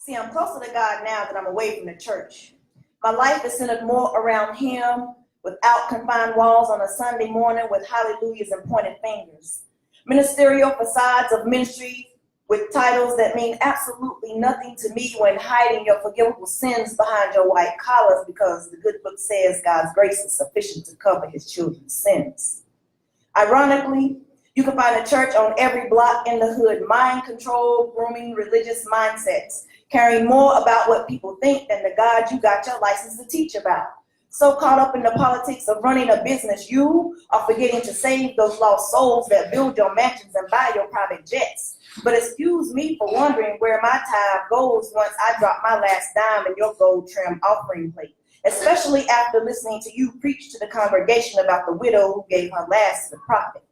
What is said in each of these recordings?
See, I'm closer to God now that I'm away from the church. My life is centered more around Him, without confined walls on a Sunday morning with hallelujahs and pointed fingers. Ministerial facades of ministry with titles that mean absolutely nothing to me when hiding your forgivable sins behind your white collars, because the good book says God's grace is sufficient to cover His children's sins. Ironically, you can find a church on every block in the hood, mind control, grooming religious mindsets, caring more about what people think than the God you got your license to teach about. So caught up in the politics of running a business, you are forgetting to save those lost souls that build your mansions and buy your private jets. But excuse me for wondering where my tithe goes once I drop my last dime in your gold trim offering plate, especially after listening to you preach to the congregation about the widow who gave her last to the prophet.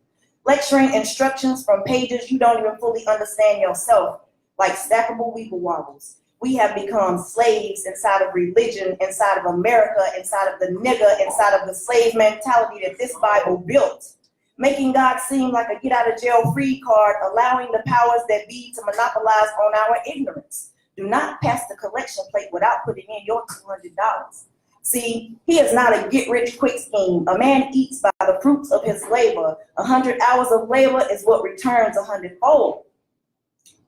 Lecturing instructions from pages you don't even fully understand yourself, like stackable weeble wobbles. We have become slaves inside of religion, inside of America, inside of the nigger, inside of the slave mentality that this Bible built, making God seem like a get-out-of-jail-free card, allowing the powers that be to monopolize on our ignorance. Do not pass the collection plate without putting in your $200. See, he is not a get-rich-quick scheme. A man eats by the fruits of his labor. 100 hours of labor is what returns 100-fold.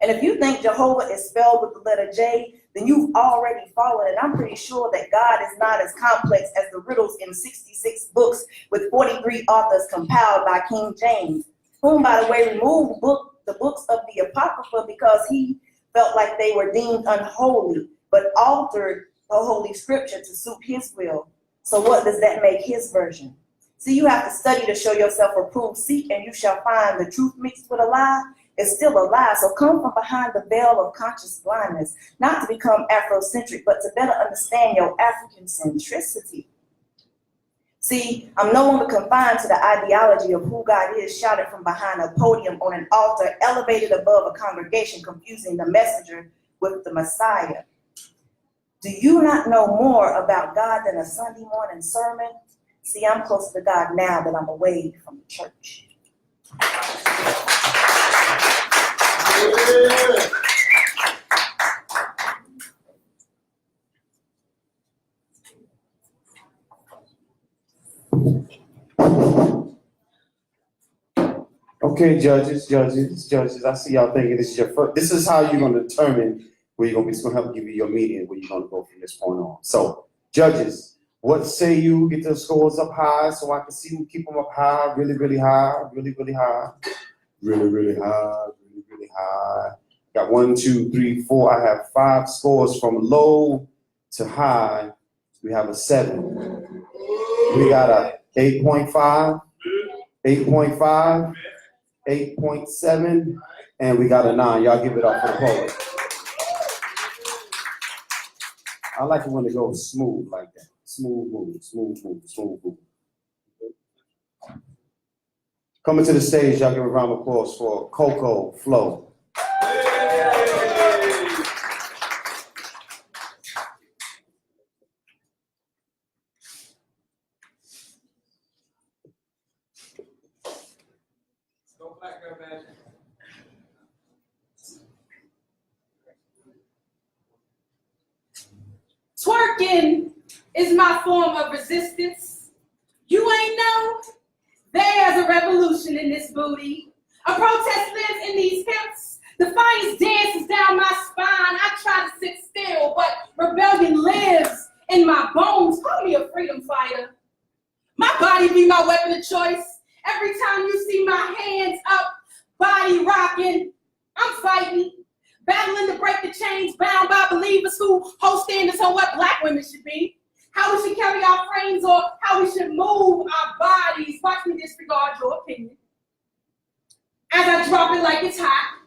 And if you think Jehovah is spelled with the letter J, then you've already fallen. And I'm pretty sure that God is not as complex as the riddles in 66 books with 43 authors compiled by King James, whom, by the way, removed the books of the Apocrypha because he felt like they were deemed unholy, but altered the Holy Scripture to suit his will. So what does that make his version? See, you have to study to show yourself approved. Seek and you shall find. The truth mixed with a lie is still a lie. So come from behind the veil of conscious blindness, not to become Afrocentric, but to better understand your African centricity. See, I'm no longer confined to the ideology of who God is shouted from behind a podium on an altar elevated above a congregation, confusing the messenger with the Messiah. Do you not know more about God than a Sunday morning sermon? See, I'm closer to God now that I'm away from the church. Okay, judges, I see y'all thinking this is your first. This is how you're going to determine where you're going to be. It's going to help give you your meeting where you're going to go from this point on. So, judges, what say you get the scores up high so I can see who keep them up high, really, really high, really, really high, really, really high, really, really high. Got 1, 2, 3, 4. I have 5 scores from low to high. We have a 7. We got a 8.5, 8.5, 8.7, and we got a 9. Y'all give it up for the poet. I like it when it goes smooth like that. Smooth move, smooth move, smooth move. Coming to the stage, y'all give a round of applause for Coco Flo. Twerking is my form of resistance. You ain't know? There's a revolution in this booty. A protest lives in these hips. The finest dances down my spine. I try to sit still, but rebellion lives in my bones. Call me a freedom fighter. My body be my weapon of choice. Every time you see my hands up, body rocking, I'm fighting. Battling to break the chains bound by believers who hold standards on what black women should be, how we should carry our frames, or how we should move our bodies. Watch me disregard your opinion. As I drop it like it's hot,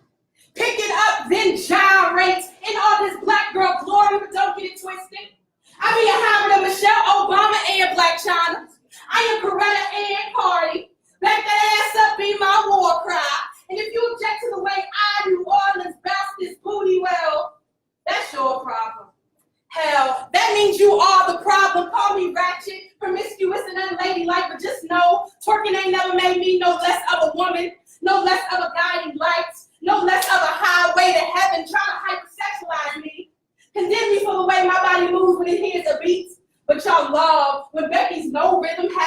pick it up, then gyrate in all this black girl glory, but don't get it twisted. I be a hybrid of Michelle Obama and Black China. I am Coretta and Cardi. Back that ass up be my war cry. And if you object to the way I, New Orleans, bounce this booty, well, that's your problem. Hell, that means you are the problem. Call me ratchet, promiscuous, and unladylike, but just know twerking ain't never made me no less of a woman, no less of a guiding light, no less of a highway to heaven trying to hypersexualize me.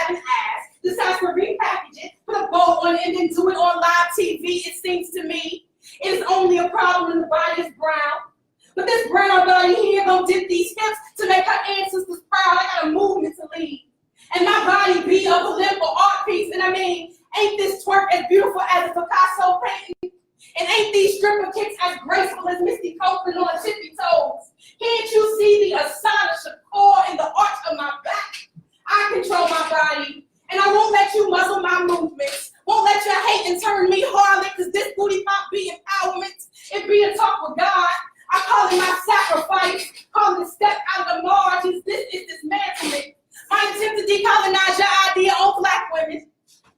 have an ass, decides to repackage it, put a bow on it, and then do it on live TV. It seems to me it is only a problem when the body is brown. But this brown body here gonna dip these hips to make her ancestors proud. I got a movement to lead. And my body be of a lyrical art piece. And I mean, ain't this twerk as beautiful as a Picasso painting? And ain't these stripper kicks as graceful as Misty Copeland on her tippy toes? Can't you see the astonishing core in the arch of my back? I control my body, and I won't let you muzzle my movements. Won't let your hate and turn me harlot, because this booty pop be empowerment. It be a talk with God. I call it my sacrifice, call it a step out of the margins. This is dismantlement. My attempt to decolonize your idea on black women.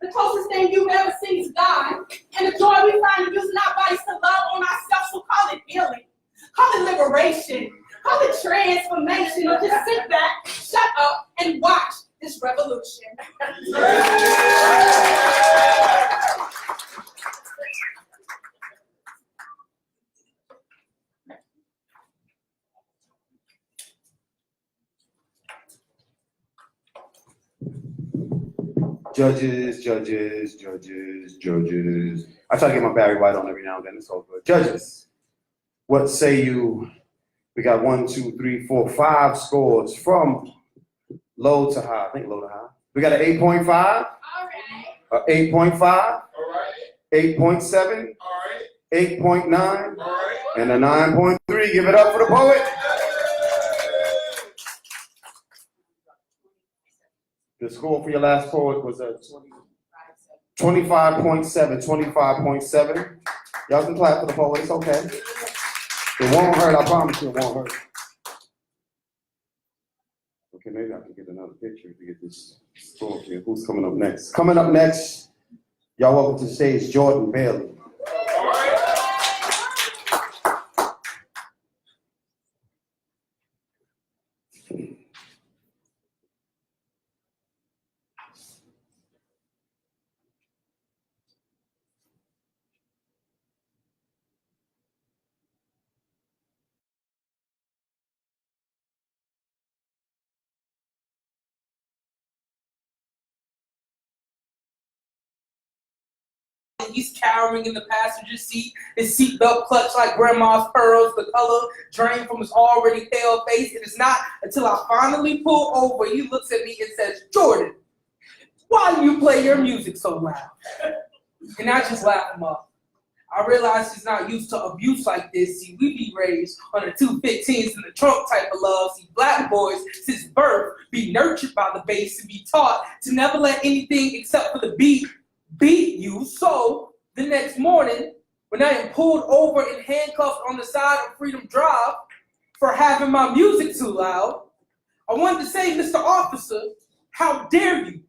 The closest thing you've ever seen to God. And the joy we find in using our bodies to love on ourselves, so call it healing. Call it liberation. Call it transformation. Or just sit back, shut up, and watch this revolution. Judges, judges, judges, judges. I try to get my Barry White on every now and then. It's all good. Judges, what say you? We got 1, 2, 3, 4, 5 scores from low to high. I think low to high. We got an 8.5. All right. An 8.5. All right. 8.7. All right. 8.9. All right. And a 9.3. Give it up for the poet. The score for your last poet was a 25.7. 25.7. Y'all can clap for the poet. It's okay. It won't hurt. I promise you it won't hurt. Okay, maybe I can get another picture to get this score here. Who's coming up next? Coming up next, y'all welcome to the stage, Jordan Bailey. All right. He's cowering in the passenger seat, his seatbelt clutched like grandma's pearls, the color drained from his already pale face. It is not until I finally pull over, he looks at me and says, "Jordan, why do you play your music so loud?" And I just laugh him off. I realize he's not used to abuse like this. See, we be raised on the 215s in the trunk type of love. See, black boys, since birth, be nurtured by the bass and be taught to never let anything except for the beat you. So the next morning, when I am pulled over and handcuffed on the side of Freedom Drive for having my music too loud, I wanted to say, Mr. Officer, how dare you?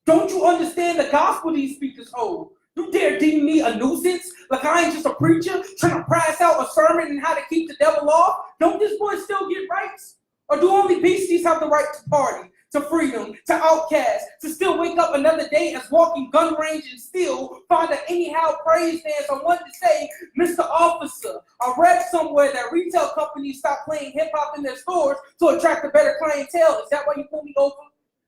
Don't you understand the gospel these speakers hold? You dare deem me a nuisance? Like I ain't just a preacher trying to price out a sermon and how to keep the devil off? Don't this boy still get rights? Or do only beasties have the right to party, to freedom, to outcast, to still wake up another day as walking gun range and still find an anyhow praise dance? I wanted to say, Mr. Officer, I read somewhere that retail companies stopped playing hip hop in their stores to attract a better clientele. Is that why you pulled me over?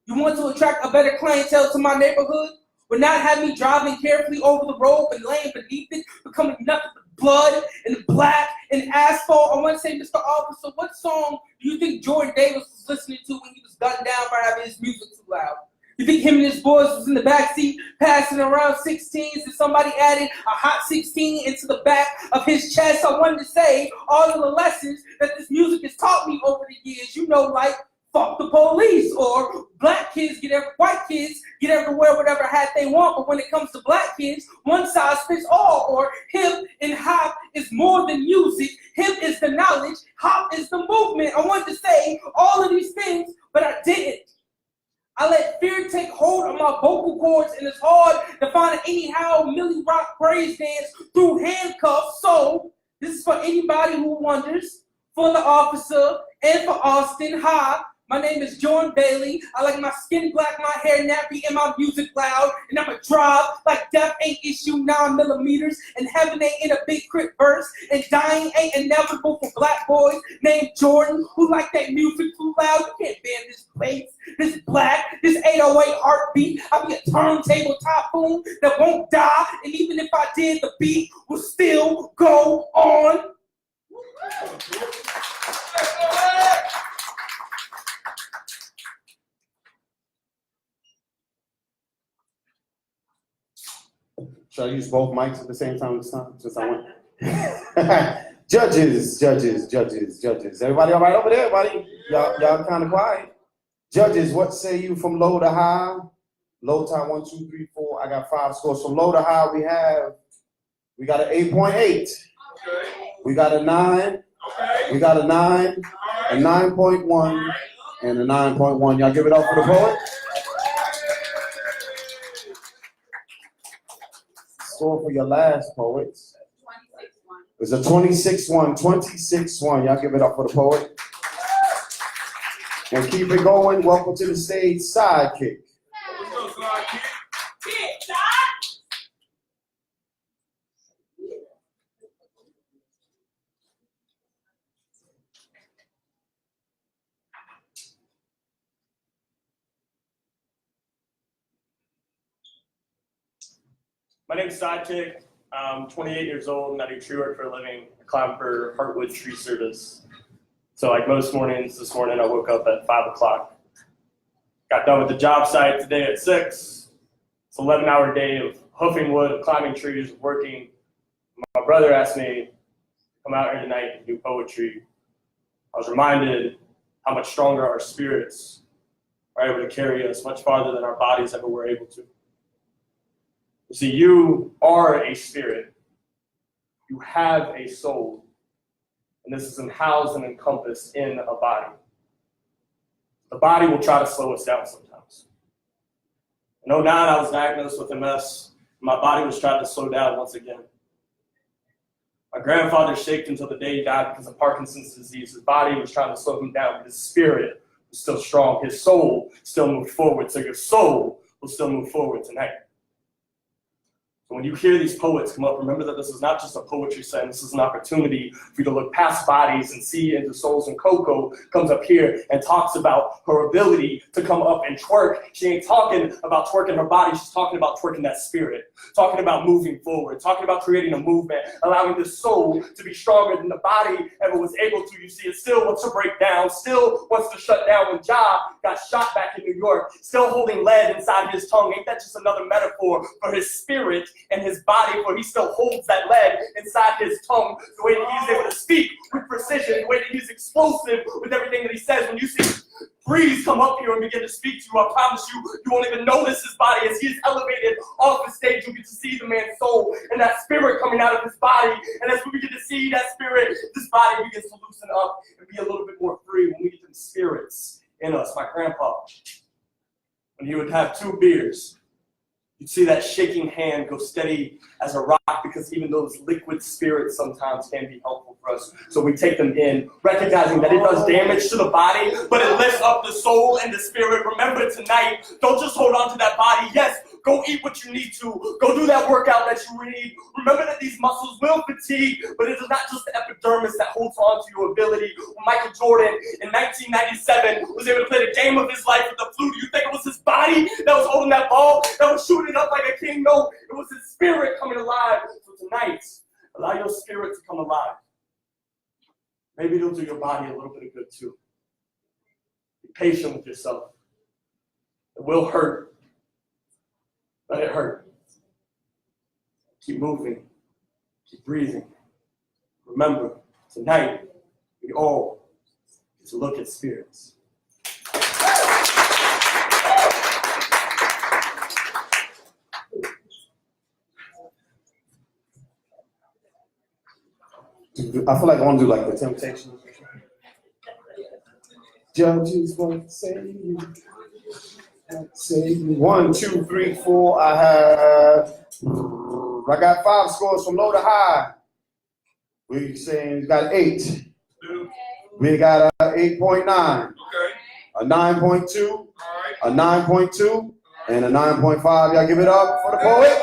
You want to attract a better clientele to my neighborhood? Would not have me driving carefully over the road and laying beneath it, becoming nothing but blood and black and asphalt. I want to say, Mr. Officer, what song do you think Jordan Davis was listening to when he was gunned down for having his music too loud? You think him and his boys was in the backseat passing around 16s and somebody added a hot 16 into the back of his chest? I wanted to say all of the lessons that this music has taught me over the years, you know, like fuck the police, or white kids get everywhere whatever hat they want, but when it comes to black kids, one size fits all, or hip and hop is more than music, hip is the knowledge, hop is the movement. I wanted to say all of these things, but I didn't. I let fear take hold of my vocal cords, and it's hard to find an anyhow Millie Rock praise dance through handcuffs. So this is for anybody who wonders, for the officer and for Austin. Hi, My name is Jordan Bailey. I like my skin black, my hair nappy, and my music loud. And I'ma drive like death ain't issue 9 millimeters, and heaven ain't in a big crit verse, and dying ain't inevitable for black boys named Jordan who like that music too loud. You can't bend this bass, this black, this 808 heartbeat. I'll be a turntable typhoon that won't die, and even if I did, the beat will still go on. Should I use both mics at the same time this time? Since I went. Judges. Everybody all right over there, buddy? Y'all kind of quiet. Judges, what say you from low to high? Low time 1, 2, 3, 4. I got 5 scores. From low to high, we got an 8.8. Okay. We got a 9. Okay. We got a 9, a 9.1, and a 9.1. Y'all give it up for the poet. Score for your last poets. It's a 26-1, 26-1. Y'all give it up for the poet. And keep it going. Welcome to the stage, Sidekick. What's up, Sidekick? My name is Sidekick. I'm 28 years old and I do tree work for a living. I climb for Heartwood Tree Service. So like most mornings, this morning I woke up at 5 o'clock. Got done with the job site today at 6. It's an 11-hour day of hoofing wood, of climbing trees, of working. My brother asked me to come out here tonight and do poetry. I was reminded how much stronger our spirits are able to carry us much farther than our bodies ever were able to. You see, you are a spirit. You have a soul. And this is housed and encompassed in a body. The body will try to slow us down sometimes. In 2009, I was diagnosed with MS. My body was trying to slow down once again. My grandfather shaked until the day he died because of Parkinson's disease. His body was trying to slow him down, but his spirit was still strong. His soul still moved forward. So your soul will still move forward tonight. So when you hear these poets come up, remember that this is not just a poetry session. This is an opportunity for you to look past bodies and see into souls. And Coco comes up here and talks about her ability to come up and twerk. She ain't talking about twerking her body. She's talking about twerking that spirit, talking about moving forward, talking about creating a movement, allowing the soul to be stronger than the body ever was able to. You see, it still wants to break down, still wants to shut down. When Ja got shot back in New York, still holding lead inside his tongue. Ain't that just another metaphor for his spirit and his body, where he still holds that lead inside his tongue, the way that he's able to speak with precision, the way that he's explosive with everything that he says. When you see Breeze come up here and begin to speak to you, I promise you, you won't even notice his body as he's elevated off the stage. You get to see the man's soul and that spirit coming out of his body. And as we begin to see that spirit, this body begins to loosen up and be a little bit more free when we get them spirits in us. My grandpa, when he would have 2 beers, you'd see that shaking hand go steady as a rock, because even those liquid spirits sometimes can be helpful for us. So we take them in, recognizing that it does damage to the body, but it lifts up the soul and the spirit. Remember tonight, don't just hold on to that body. Yes, go eat what you need to. Go do that workout that you need. Remember that these muscles will fatigue, but it is not just the epidermis that holds on to your ability. When Michael Jordan in 1997 was able to play the game of his life with the flu, do you think it was his body that was holding that ball, that was shooting it up like a king? No, it was his spirit coming alive. So tonight, allow your spirit to come alive. Maybe it'll do your body a little bit of good too. Be patient with yourself. It will hurt. Let it hurt. Keep moving. Keep breathing. Remember, tonight, we all get to look at spirits. I feel like I want to do like the Temptations. Judges, what say you? What say you? 1, 2, 3, 4. I got 5 scores from low to high. We saying we got 8. We got 8.9. Okay. a 9.2, All right. a 9.2, and a 9.5. Y'all give it up for the poet.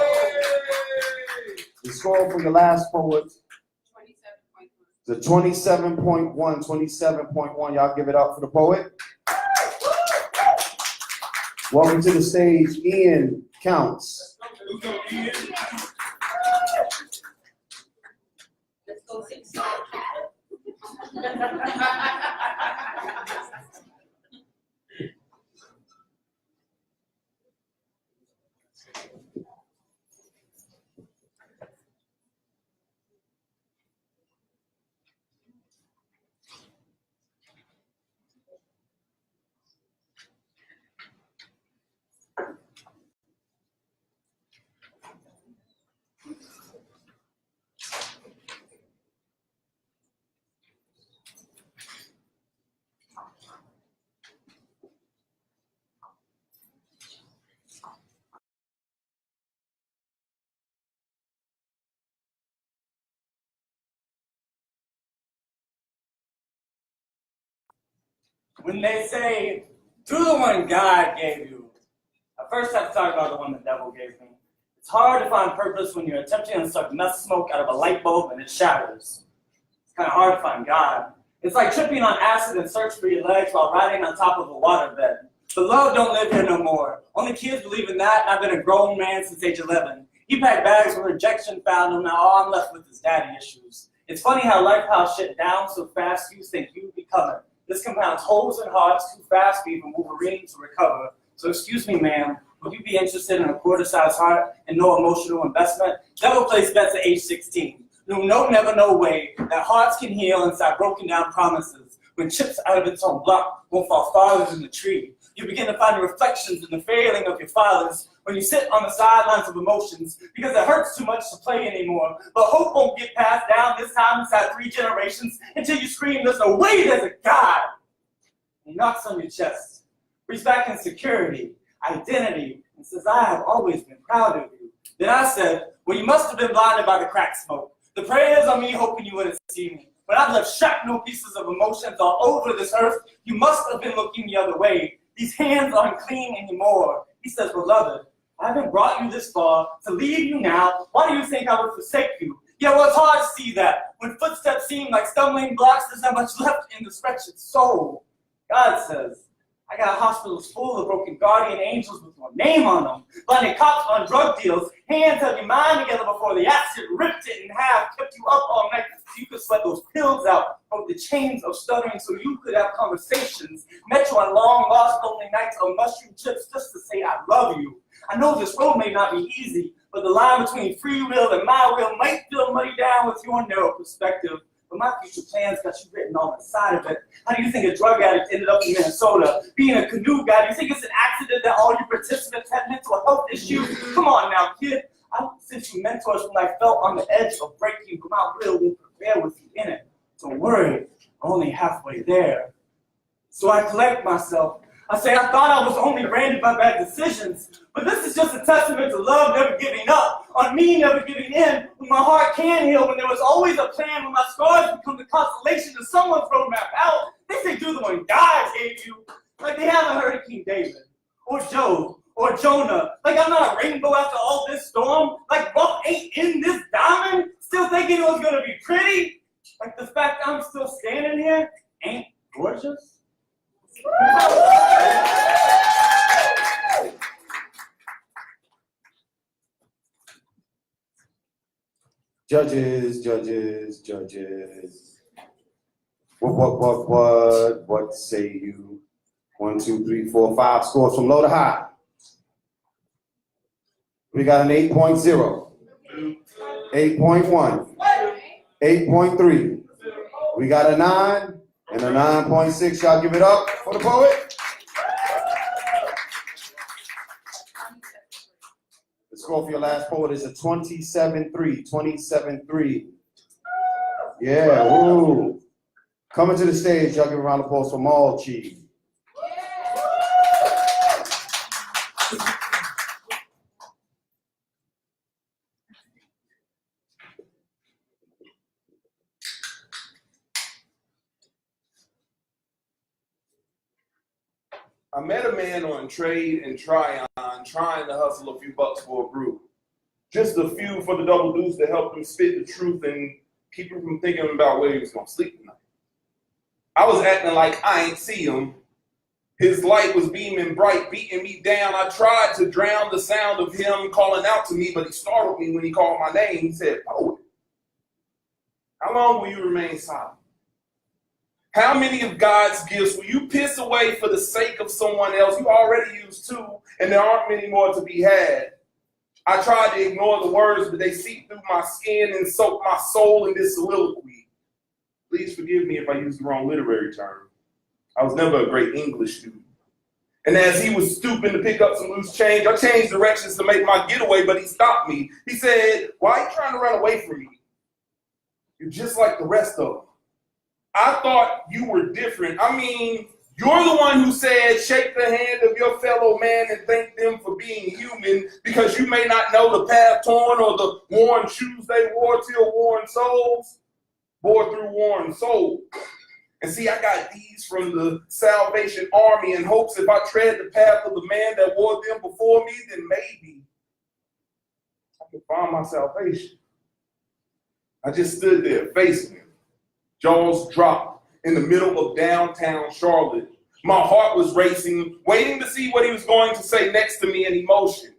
The score for your last poet is a 27.1, 27.1. Y'all give it up for the poet. Welcome to the stage, Ian Counts. Who's gonna be in? Let's go 6. When they say, do the one God gave you, I first have to talk about the one the devil gave me. It's hard to find purpose when you're attempting to suck enough smoke out of a light bulb and it shatters. It's kind of hard to find God. It's like tripping on acid and search for your legs while riding on top of a waterbed. But love don't live here no more. Only kids believe in that, and I've been a grown man since age 11. He packed bags when rejection found him, now all I'm left with is daddy issues. It's funny how life piles shit down so fast you think you'd be coming. This compounds holes in hearts too fast for even Wolverine to recover. So excuse me, ma'am, would you be interested in a quarter-sized heart and no emotional investment? Devil placed bets at age 16. No, never, no way that hearts can heal inside broken down promises. When chips out of its own block won't fall farther than the tree. You begin to find your reflections in the failing of your fathers when you sit on the sidelines of emotions because it hurts too much to play anymore. But hope won't get passed down this time inside 3 generations until you scream, there's no way there's a God. He knocks on your chest, breathes back in security, identity, and says, I have always been proud of you. Then I said, well, you must have been blinded by the crack smoke. The prayers on me hoping you wouldn't see me. When I've left shrapnel pieces of emotions all over this earth, you must have been looking the other way. These hands aren't clean anymore. He says, beloved, I haven't brought you this far to leave you now. Why do you think I would forsake you? Yeah, well, it's hard to see that. When footsteps seem like stumbling blocks, there's not much left in this wretched soul. God says, I got hospitals full of broken guardian angels with your name on them. Blinded cops on drug deals. Hands held your mind together before the acid ripped it in half. Kept you up all night so you could sweat those pills out. Broke the chains of stuttering so you could have conversations. Met you on long, lost, lonely nights on mushroom chips just to say I love you. I know this road may not be easy, but the line between free will and my will might feel muddy down with your narrow perspective. But my future plans got you written on the side of it. How do you think a drug addict ended up in Minnesota? Being a canoe guy, do you think it's an accident that all you participants had mental health issues? Come on now, kid. I sent you mentors when I felt on the edge of breaking, but my will will prevail with you in it. Don't worry, I'm only halfway there. So I collect myself. I say I thought I was only branded by bad decisions, but this is just a testament to love never giving up, on me never giving in, when my heart can heal, when there was always a plan, when my scars become the constellation of someone's roadmap out. They say do the one God gave you, like they haven't heard of King David, or Job, or Jonah. Like I'm not a rainbow after all this storm, like rough ain't in this diamond, still thinking it was gonna be pretty, like the fact I'm still standing here ain't gorgeous. Judges, judges, judges. What say you? 1, 2, 3, 4, 5 scores from low to high. We got an 8.0, 8.1, 8.3. We got a 9 and a 9.6. Y'all give it up for the poet. The score for your last poet is a 27.3, 27.3. Yeah, woo. Coming to the stage, y'all give a round of applause for Malchi. met a man on Trade and Tryon trying to hustle a few bucks for a brew. Just a few for the double deuce to help him spit the truth and keep him from thinking about where he was going to sleep tonight. I was acting like I ain't see him. His light was beaming bright, beating me down. I tried to drown the sound of him calling out to me, but he startled me when he called my name. He said, "Poet, how long will you remain silent? How many of God's gifts will you piss away for the sake of someone else? You already used two, and there aren't many more to be had." I tried to ignore the words, but they seeped through my skin and soaked my soul in this soliloquy. Please forgive me if I used the wrong literary term. I was never a great English student. And as he was stooping to pick up some loose change, I changed directions to make my getaway, but he stopped me. He said, "Why are you trying to run away from me? You're just like the rest of them. I thought you were different. I mean, you're the one who said, shake the hand of your fellow man and thank them for being human, because you may not know the path torn or the worn shoes they wore till worn souls bore through worn souls. And see, I got these from the Salvation Army in hopes if I tread the path of the man that wore them before me, then maybe I can find my salvation." I just stood there facing him, jaws dropped in the middle of downtown Charlotte. My heart was racing, waiting to see what he was going to say next to me in emotion.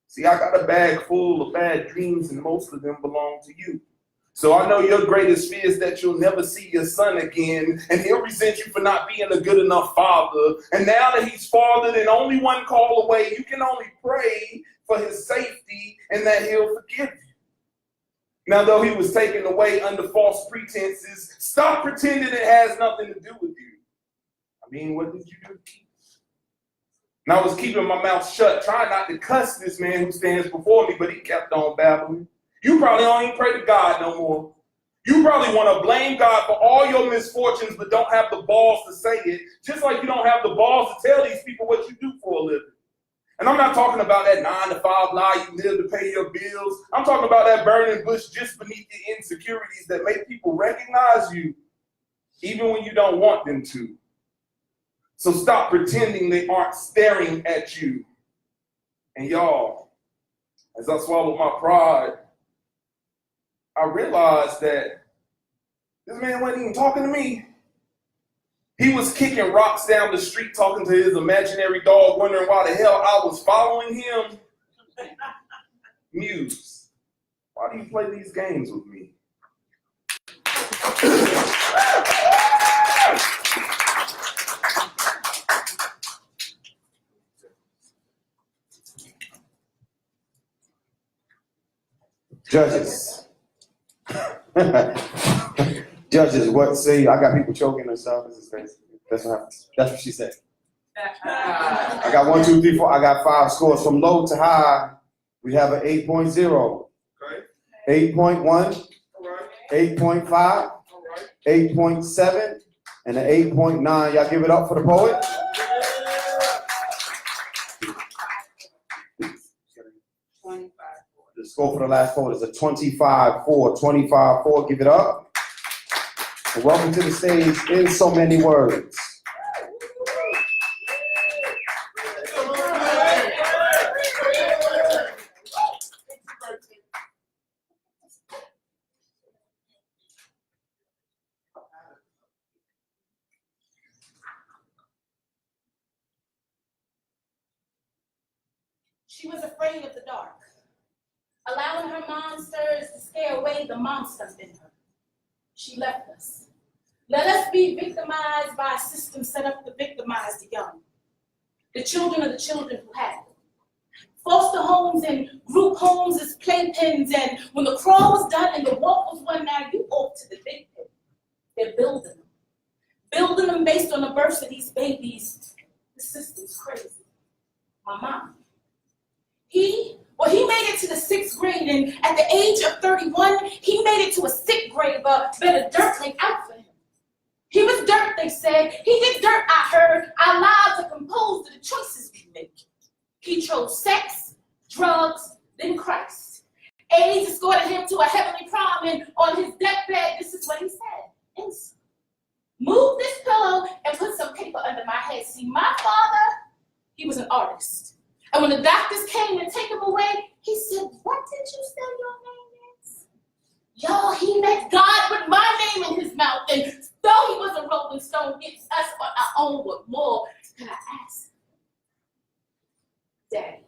See, I got a bag full of bad dreams, and most of them belong to you. So I know your greatest fear is that you'll never see your son again, and he'll resent you for not being a good enough father. And now that he's fathered and only one call away, you can only pray for his safety and that he'll forgive you. Now, though he was taken away under false pretenses, stop pretending it has nothing to do with you. I mean, what did you do? And I was keeping my mouth shut, trying not to cuss this man who stands before me, but he kept on babbling. You probably don't even pray to God no more. You probably want to blame God for all your misfortunes, but don't have the balls to say it, just like you don't have the balls to tell these people what you do for a living. And I'm not talking about that 9-to-5 lie you live to pay your bills. I'm talking about that burning bush just beneath the insecurities that make people recognize you, even when you don't want them to. So stop pretending they aren't staring at you. And y'all, as I swallowed my pride, I realized that this man wasn't even talking to me. He was kicking rocks down the street, talking to his imaginary dog, wondering why the hell I was following him. Muse, why do you play these games with me? Judges. Judges, what say? I got people choking and stuff. That's what happens. That's what she said. I got 1, 2, 3, 4. I got 5 scores from low to high. We have an 8.0, Okay. 8.1, All right. 8.5, All right. 8.7, and an 8.9. Y'all give it up for the poet. The score for the last poet is a 25-4. 25-4. Give it up. And welcome to the stage in so many words. She was afraid of the dark, allowing her monsters to scare away the monsters in her. She left us. Let us be victimized by a system set up to victimize the young, the children of the children who had them. Foster homes and group homes as playpens, and when the crawl was done and the walk was won, now you off to the big pit. They're building them based on the births of these babies. The system's crazy. My mom. He made it to the 6th grade, and at the age of 31, he made it to a 6th grade, but better dirt laid out for him. He was dirt, they said. He did dirt, I heard. Our lives are composed of the choices we make. He chose sex, drugs, then Christ. AIDS escorted him to a heavenly prom, and on his deathbed, this is what he said. Insult. Move this pillow and put some paper under my head. See, my father, he was an artist. And when the doctors came to take him away, he said, what did you say your name is? Yo, he met God with my name in his mouth. And though he was a Rolling Stone, it's us on our own. What more can I ask? Daddy,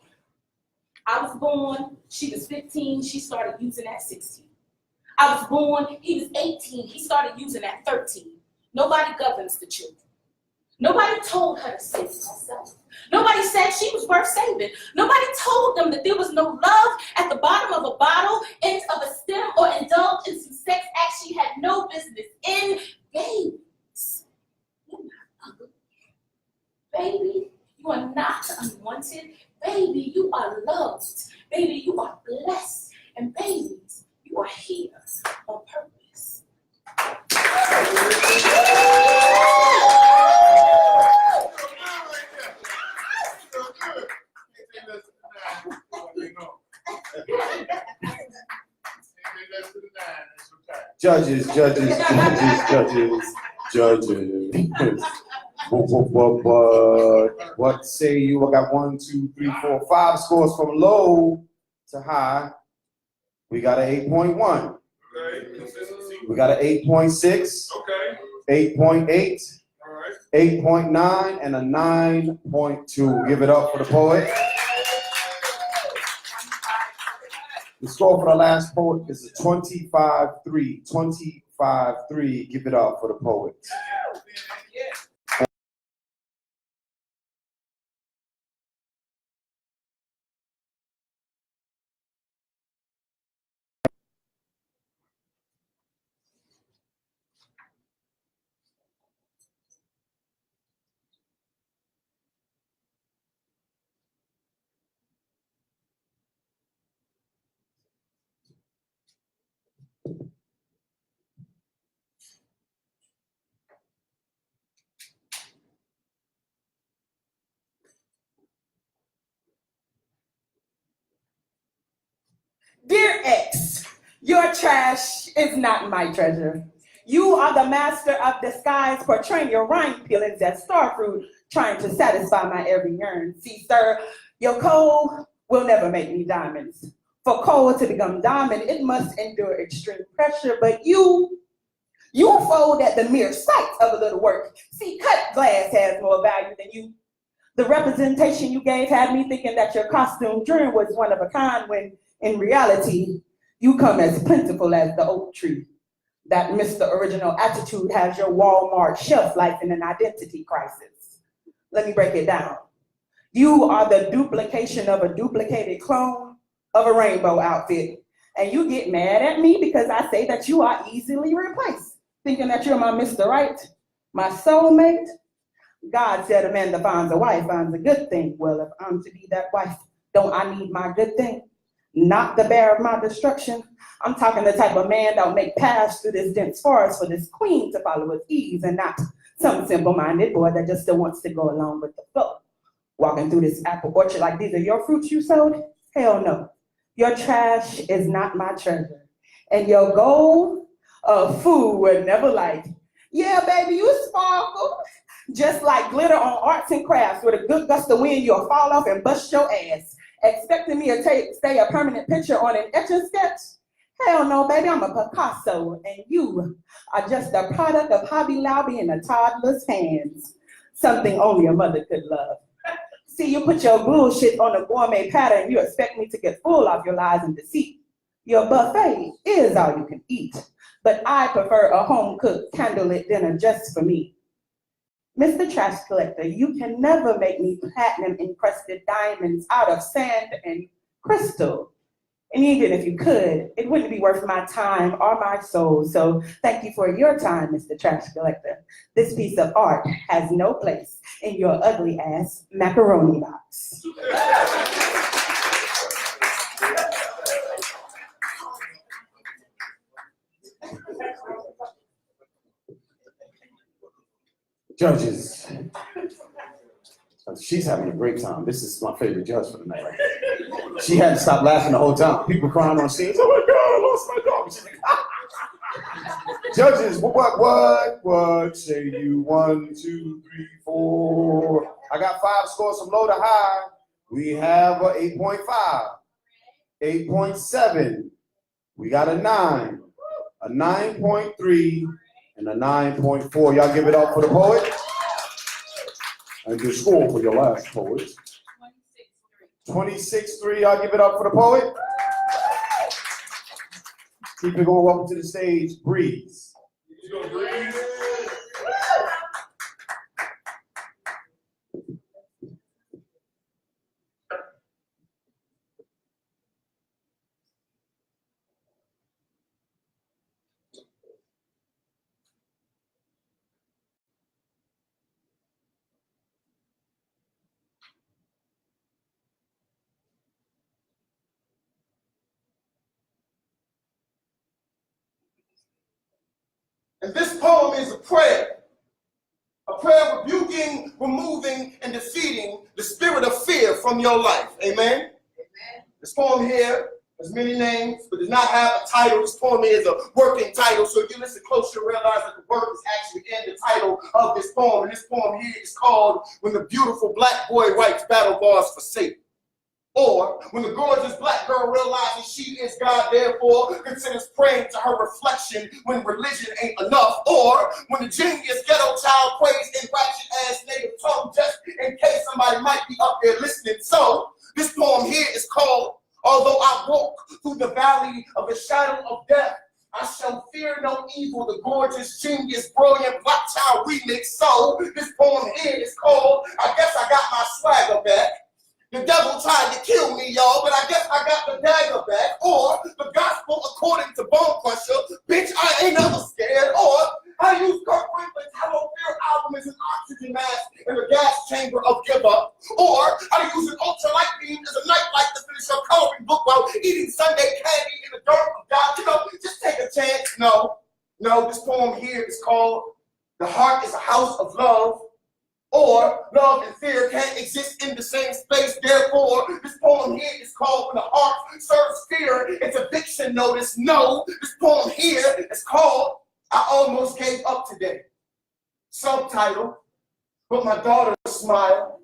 I was born, she was 15, she started using at 16. I was born, he was 18, he started using at 13. Nobody governs the children. Nobody told her to save herself. Nobody said she was worth saving. Nobody told them that there was no love at the bottom of a bottle, end of a stem, or indulge in some sex act she had no business in. Babies, you're not ugly. Baby, you are not unwanted. Baby, you are loved. Baby, you are blessed. And babies, you are here on purpose. Judges. What say you? I got 1, 2, 3, 4, 5 scores from low to high. We got an 8.1. Okay. Consistency. We got an 8.6. Okay. 8.8. All right. 8.9 and a 9.2. Give it up for the poet. The score for the last poet is a 25-3. 25-3. Give it up for the poet. Dear ex, your trash is not my treasure. You are the master of disguise, portraying your rind peelings as star fruit, trying to satisfy my every yearn. See, sir, your coal will never make me diamonds. For coal to become diamond, it must endure extreme pressure, but you fold at the mere sight of a little work. See, cut glass has more value than you. The representation you gave had me thinking that your costume dream was one of a kind, when in reality, you come as plentiful as the oak tree. That Mr. Original attitude has your Walmart shelf life in an identity crisis. Let me break it down. You are the duplication of a duplicated clone of a rainbow outfit. And you get mad at me because I say that you are easily replaced, thinking that you're my Mr. Right, my soulmate. God said a man that finds a wife finds a good thing. Well, if I'm to be that wife, don't I need my good thing? Not the bearer of my destruction. I'm talking the type of man that'll make paths through this dense forest for this queen to follow with ease, and not some simple-minded boy that just still wants to go along with the flow. Walking through this apple orchard like these are your fruits you sowed? Hell no. Your trash is not my treasure. And your goal of food would never like. Yeah, baby, you sparkle. Just like glitter on arts and crafts. With a good gust of wind, you'll fall off and bust your ass. Expecting me to stay a permanent picture on an etching sketch? Hell no, baby, I'm a Picasso, and you are just a product of Hobby Lobby in a toddler's hands. Something only a mother could love. See, you put your bullshit on a gourmet platter and you expect me to get full of your lies and deceit. Your buffet is all you can eat, but I prefer a home-cooked candlelit dinner just for me. Mr. Trash Collector, you can never make me platinum-encrusted diamonds out of sand and crystal. And even if you could, it wouldn't be worth my time or my soul. So thank you for your time, Mr. Trash Collector. This piece of art has no place in your ugly-ass macaroni box. Judges. She's having a great time. This is my favorite judge for the night. She had to stop laughing the whole time. People crying on scenes. Oh my God, I lost my dog. She's like, Judges, what say you? 1, 2, 3, 4. I got 5 scores from low to high. We have a 8.5, 8.7. We got a 9, a 9.3, and a 9.4. Y'all give it up for the poet. And your score for your last poet. 26-3. Y'all give it up for the poet. Keep it going. Welcome to the stage, Breeze. You gonna breathe? And this poem is a prayer rebuking, removing, and defeating the spirit of fear from your life. Amen? Amen. This poem here has many names, but does not have a title. This poem is a working title, so if you listen close, you'll realize that the word is actually in the title of this poem. And this poem here is called When the Beautiful Black Boy Writes Battle Bars for Satan. Or, when the gorgeous black girl realizes she is God, therefore considers praying to her reflection when religion ain't enough. Or, when the genius ghetto child prays in ratchet-ass native tongue just in case somebody might be up there listening. So, this poem here is called, Although I Walk Through the Valley of the Shadow of Death, I Shall Fear No Evil, the gorgeous, genius, brilliant black child remix. So, this poem here is called, I Guess I Got My Swagger Back. The devil tried to kill me, y'all, but I guess I got the dagger back. Or the gospel according to Bone Crusher, bitch, I ain't never scared. Or I use Kirk Franklin's Hello Fear album as an oxygen mask in the gas chamber of give up. Or I use an ultralight beam as a nightlight to finish your coloring book while eating Sunday candy in the dark of God. You know, just take a chance. No, this poem here is called The Heart is a House of Love. Or love and fear can't exist in the same space. Therefore, this poem here is called When the Heart Serves Fear. It's eviction notice. No, this poem here is called I Almost Gave Up Today. Subtitle, but my daughter's smile,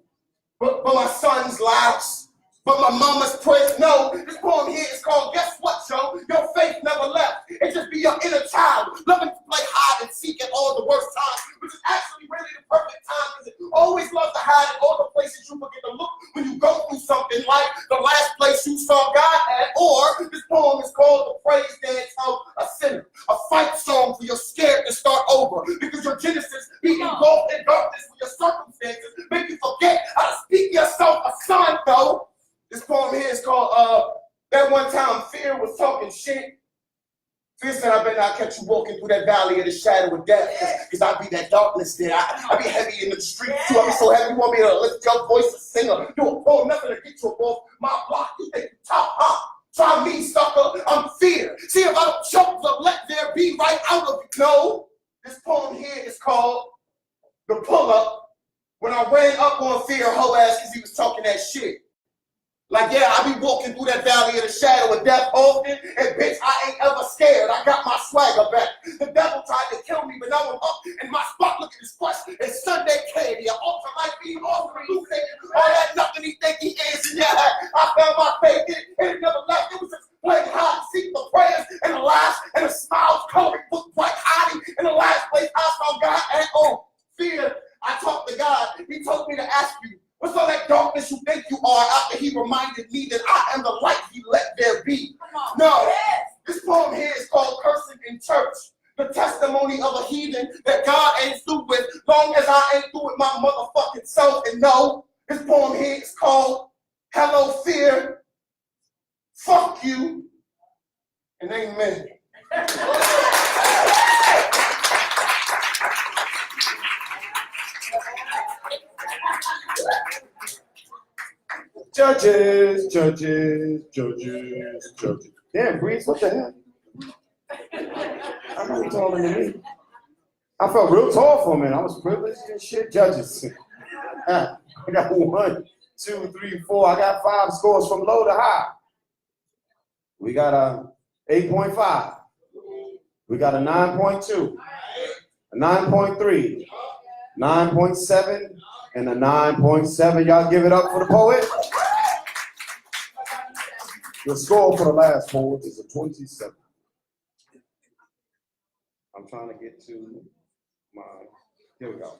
but my son's laughs, but my mama's praise. No, this poem here is called Guess What, Joe? Your faith never left. It just be your inner child, loving to play hide and seek at all the worst times, which is actually really the perfect time, because it always loves to hide in all the places you forget to look when you go through something, like the last place you saw God at. Or this poem is called The Praise Dance of a Sinner, a fight song for you're scared to start over, because your Genesis be engulfed in darkness when your circumstances make you forget how to speak yourself a son, though. This poem here is called, That One Time Fear Was Talking Shit. Fear said, I better not catch you walking through that valley of the shadow of death, because I be that darkness there. I be heavy in the streets too. I be so heavy, you want me to lift your voice and sing or do a poem, nothing to get you above my block. You think you top, huh? Try me, sucker, I'm fear. See if I don't choke the let there be right out of it. No, this poem here is called The Pull-Up. When I ran up on fear, hoe ass, because he was talking that shit. Like, yeah, I be walking through that valley of the shadow of death often, and bitch, I ain't ever scared. I got my swagger back. The devil tried to kill me, but now I'm up in my spot looking as fresh as Sunday candy. An ultralight beam, illuminating all that nothing he think he is. And yeah, I found my faith in it, and it never left. It was just playing hide and seek for prayers and the lies and the smiles, coloring book bright hiding in the last place I found God at. Oh, fear. I talked to God. He told me to ask you, what's all that darkness you think you are, after he reminded me that I am the light he let there be? No, this poem here is called Cursing in Church. The testimony of a heathen that God ain't through with, long as I ain't through with my motherfucking self. And no, this poem here is called Hello Fear, Fuck You, and Amen. Judges. Damn, Breeze, what the hell? I know you're taller than me. I felt real tall for a minute. I was privileged and shit. Judges. I got 1, 2, 3, 4. I got 5 scores from low to high. We got a 8.5, We got a 9.2, a 9.3, 9.7, and a 9.7. Y'all give it up for the poet. The score for the last poet is a 27. I'm trying to get to my, here we go.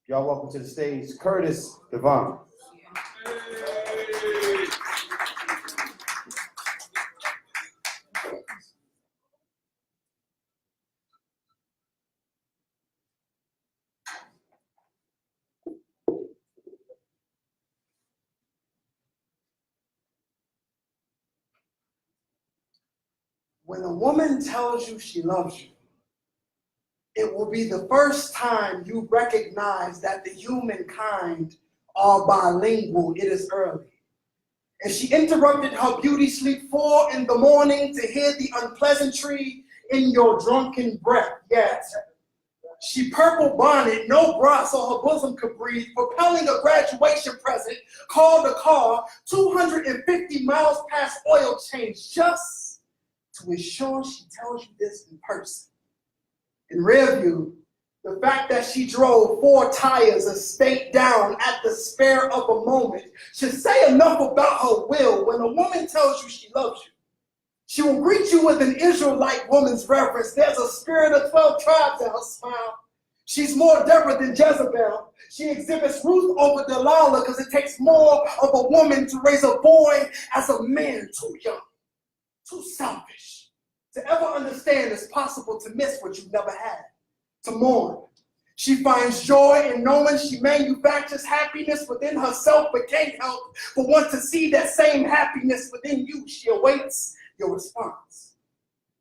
Y'all welcome to the stage, Curtis Devon. When a woman tells you she loves you, it will be the first time you recognize that the humankind are bilingual. It is early. And she interrupted her beauty sleep 4 in the morning to hear the unpleasantry in your drunken breath. Yes. She purple bonnet, no bra so her bosom could breathe, propelling a graduation present, called a car 250 miles past oil change just to ensure she tells you this in person. In rear view, the fact that she drove 4 tires a state down at the spare of a moment should say enough about her will. When a woman tells you she loves you, she will greet you with an Israelite woman's reverence. There's a spirit of 12 tribes in her smile. She's more Deborah than Jezebel. She exhibits Ruth over Delilah because it takes more of a woman to raise a boy as a man too young, too selfish to ever understand it's possible to miss what you've never had, to mourn. She finds joy in knowing she manufactures happiness within herself but can't help but want to see that same happiness within you. She awaits your response.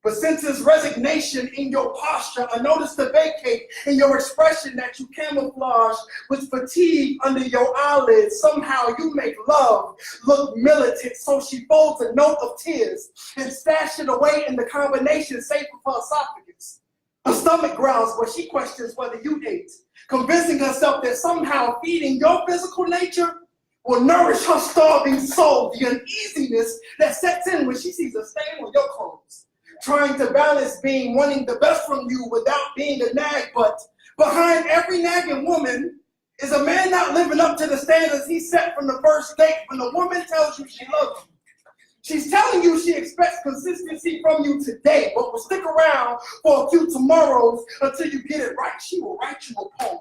But since there's resignation in your posture, a notice to vacate in your expression that you camouflage with fatigue under your eyelids, somehow you make love look militant. So she folds a note of tears and stashes it away in the combination safe of her esophagus. Her stomach growls, but she questions whether you ate, convincing herself that somehow feeding your physical nature will nourish her starving soul. The uneasiness that sets in when she sees a stain on your clothes. Trying to balance being wanting the best from you without being a nag, but behind every nagging woman is a man not living up to the standards he set from the first date. When a woman tells you she loves you, she's telling you she expects consistency from you today, but will stick around for a few tomorrows until you get it right. She will write you a poem.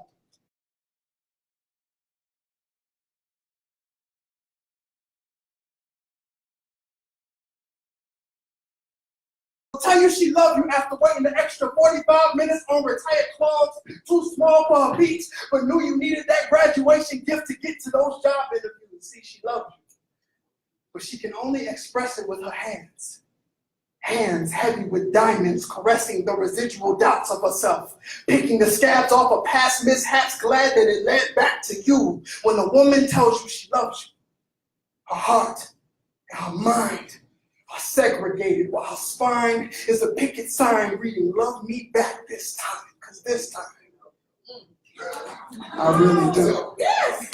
Tell you she loved you after waiting the extra 45 minutes on retired clogs, too small for her beats, but knew you needed that graduation gift to get to those job interviews. See, she loved you, but she can only express it with her hands. Hands heavy with diamonds, caressing the residual doubts of herself, picking the scabs off of past mishaps, glad that it led back to you. When a woman tells you she loves you, her heart and her mind are segregated, while her spine is a picket sign reading, love me back this time, because this time, I really do. Yes!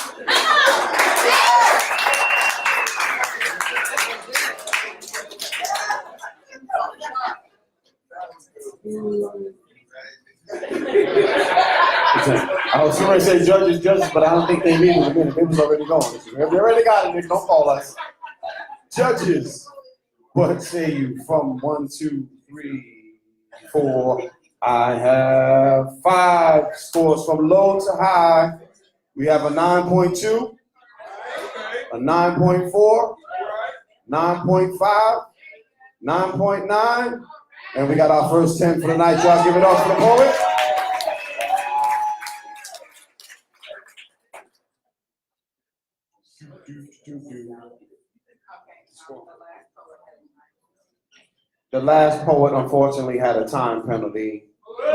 I was going to say judges, but I don't think they mean it in a minute. They was already going. They already got it, don't call us. Judges. What say you from 1, 2, 3, 4? I have 5 scores from low to high. We have a 9.2, a 9.4, 9.5, 9.9, and we got our first 10 for the night. Y'all give it up for the poet. The last poet, unfortunately, had a time penalty. You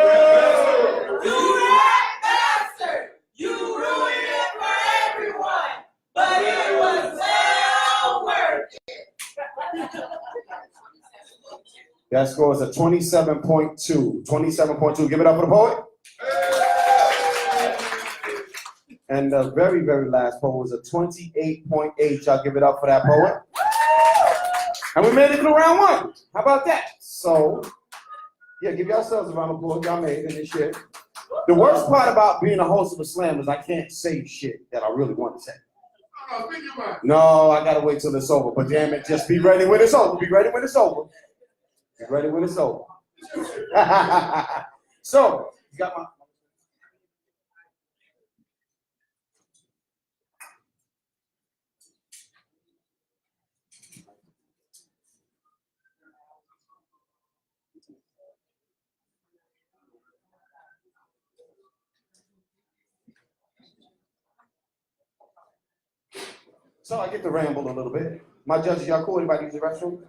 rat bastard! You ruined it for everyone, but it was well worth it. That score is a 27.2. 27.2. Give it up for the poet. And the very, very last poet was a 28.8. Y'all give it up for that poet. And we made it through round one. How about that? So, yeah, give yourselves a round of applause. Y'all made it in this shit. The worst part about being a host of a slam is I can't say shit that I really want to say. No, I gotta wait till it's over. But damn it, just be ready when it's over. Be ready when it's over. Be ready when it's over. So, you got my. So I get to ramble a little bit. My judges, y'all cool? Anybody use the restroom?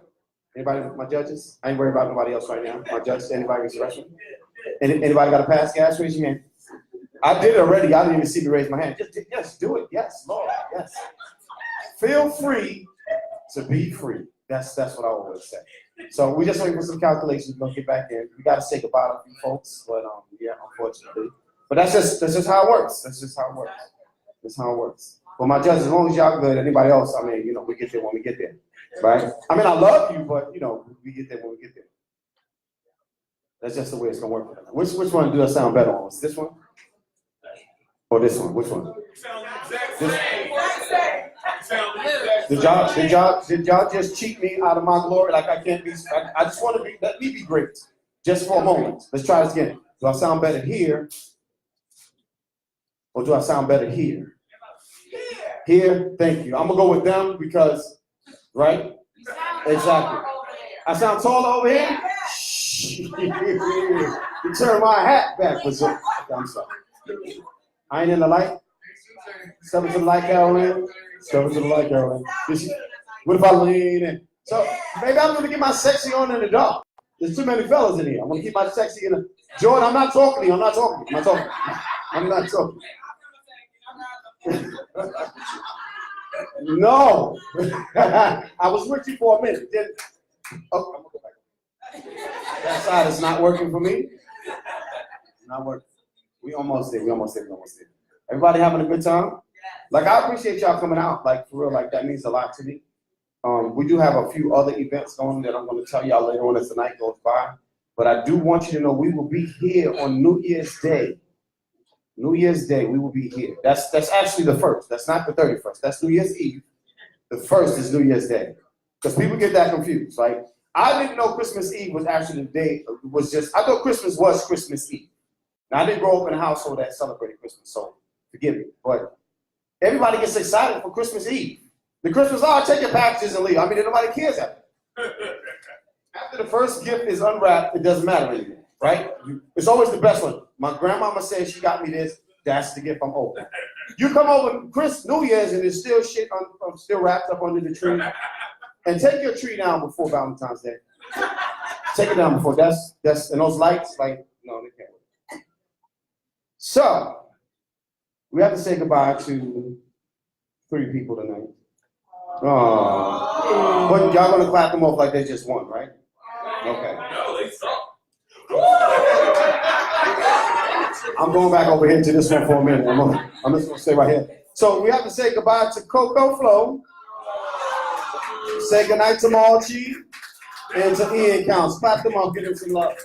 Anybody, my judges? I ain't worried about nobody else right now. My judges, anybody use the restroom? Anybody got a pass gas? Raise your hand. I did it already. I didn't even see me raise my hand. Just do it. Yes, Lord. Yes. Feel free to be free. That's what I always say. So we just waiting for some calculations. We're gonna get back there. We gotta say goodbye to a few folks, but yeah, unfortunately. But that's just how it works. That's just how it works. That's how it works. Well, my judges, as long as y'all good, anybody else, I mean, we get there when we get there, right? I mean, I love you, but we get there when we get there. That's just the way it's gonna work. Which one do I sound better on? Is this one or this one? Which one? Did y'all just cheat me out of my glory? Like I can't be. I just want to be. Let me be great, just for a moment. Let's try this again. Do I sound better here, or do I sound better here? Here, thank you. I'm gonna go with them because, right? Exactly. I sound taller over here. You turn my hat backwards. I'm sorry. I ain't in the light. Step into the light, Carolyn. Step into the light, Carolyn. What if I lean in? So maybe I'm gonna get my sexy on in the dark. There's too many fellas in here. I'm gonna keep my sexy in the. Jordan, I'm not talking to you. I'm not talking. No. I was with you for a minute. Then, I'm gonna go back. That side is not working for me. Not working. We almost did. Everybody having a good time? Like, I appreciate y'all coming out. Like, for real, like, that means a lot to me. We do have a few other events going that I'm going to tell y'all later on as the night goes by. But I do want you to know we will be here on New Year's Day. New Year's Day, we will be here. That's actually the first. That's not the 31st. That's New Year's Eve. The first is New Year's Day. Because people get that confused. Like, I didn't know Christmas Eve was actually the day. I thought Christmas was Christmas Eve. Now, I didn't grow up in a household that celebrated Christmas, so forgive me. But everybody gets excited for Christmas Eve. The Christmas, take your packages and leave. I mean, nobody cares after. After the first gift is unwrapped, it doesn't matter anymore, right? It's always the best one. My grandmama said she got me this. That's the gift I'm opening. You come over New Year's and there's still shit still wrapped up under the tree. And take your tree down before Valentine's Day. Take it down before. That's and those lights, like, no, they can't wait. So, we have to say goodbye to 3 people tonight. Oh, but y'all gonna clap them off like they just won, right? Okay. No, they suck. I'm going back over here to this one for a minute. I'm just gonna stay right here. So we have to say goodbye to Coco Flo. Say goodnight to Maul Chief and to Ian Counts. Clap them up, give them some love.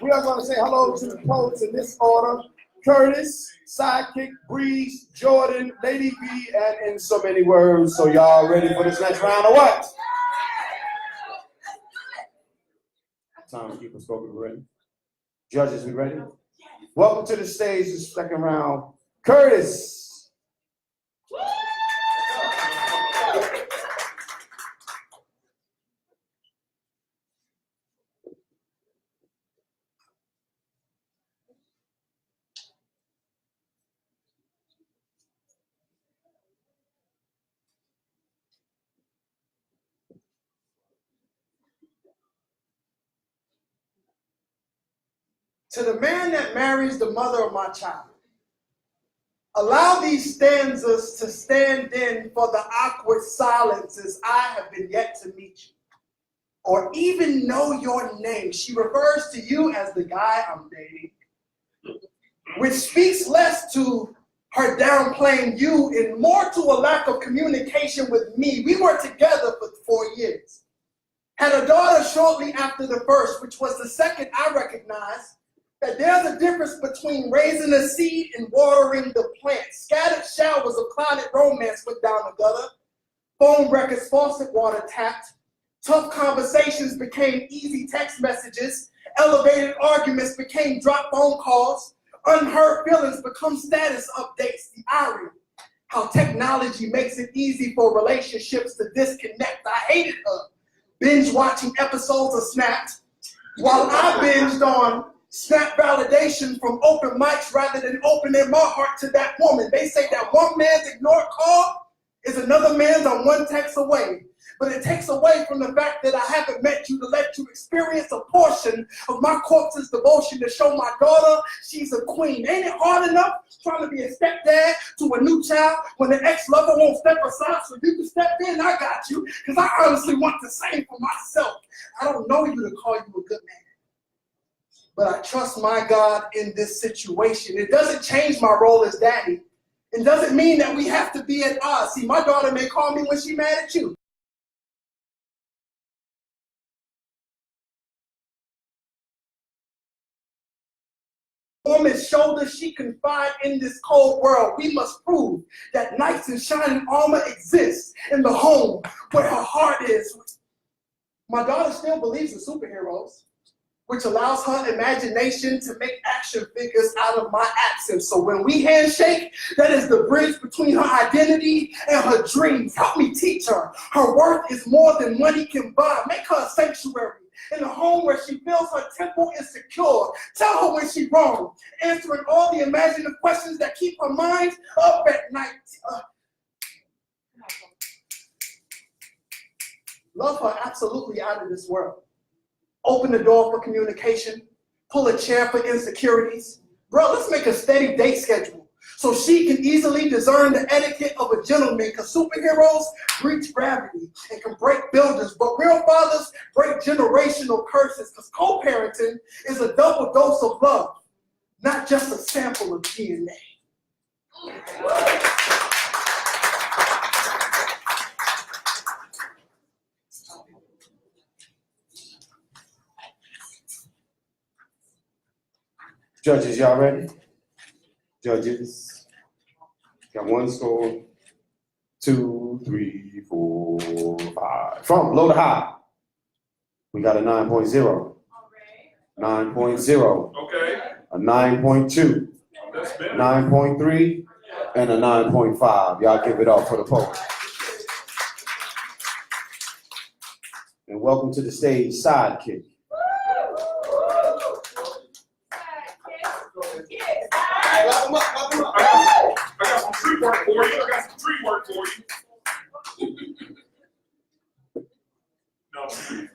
We are going to say hello to the poets in this order: Curtis, Sidekick, Breeze, Jordan, Lady B, and in so many words. So y'all ready for this next round or what? Timekeepers, go, we ready? Judges, we ready? Welcome to the stage, the second round. Curtis. To the man that marries the mother of my child, allow these stanzas to stand in for the awkward silences I have been yet to meet you, or even know your name. She refers to you as the guy I'm dating, which speaks less to her downplaying you, and more to a lack of communication with me. We were together for 4 years. Had a daughter shortly after the first, which was the second I recognized that there's a difference between raising a seed and watering the plant. Scattered showers of clouded romance went down the gutter. Phone records, faucet water tapped. Tough conversations became easy text messages. Elevated arguments became drop phone calls. Unheard feelings become status updates. The irony, how technology makes it easy for relationships to disconnect. I hated her. Binge watching episodes of Snapped, while I binged on Snap validation from open mics rather than opening my heart to that woman. They say that one man's ignored call is another man's on one text away. But it takes away from the fact that I haven't met you to let you experience a portion of my corpse's devotion to show my daughter she's a queen. Ain't it hard enough trying to be a stepdad to a new child when the ex-lover won't step aside so you can step in? I got you, because I honestly want the same for myself. I don't know you to call you a good man, but I trust my God in this situation. It doesn't change my role as daddy. It doesn't mean that we have to be at odds. See, my daughter may call me when she's mad at you. Woman's shoulder she can find in this cold world. We must prove that knights in shining armor exist in the home where her heart is. My daughter still believes in superheroes, which allows her imagination to make action figures out of my absence. So when we handshake, that is the bridge between her identity and her dreams. Help me teach her. Her worth is more than money can buy. Make her a sanctuary in a home where she feels her temple is secure. Tell her when she's wrong, answering all the imaginative questions that keep her mind up at night. Love her absolutely out of this world. Open the door for communication. Pull a chair for insecurities. Bro, let's make a steady date schedule so she can easily discern the etiquette of a gentleman, because superheroes breach gravity and can break buildings, but real fathers break generational curses, because co-parenting is a double dose of love, not just a sample of DNA. Judges, y'all ready? Judges. Got one score, 2, 3, 4, 5. From low to high. We got a 9.0. 9.0. Okay. A 9.2. That's better. 9.3. And a 9.5. Y'all give it up for the poet. And welcome to the stage, Sidekick. I got some tree work for you. No, please.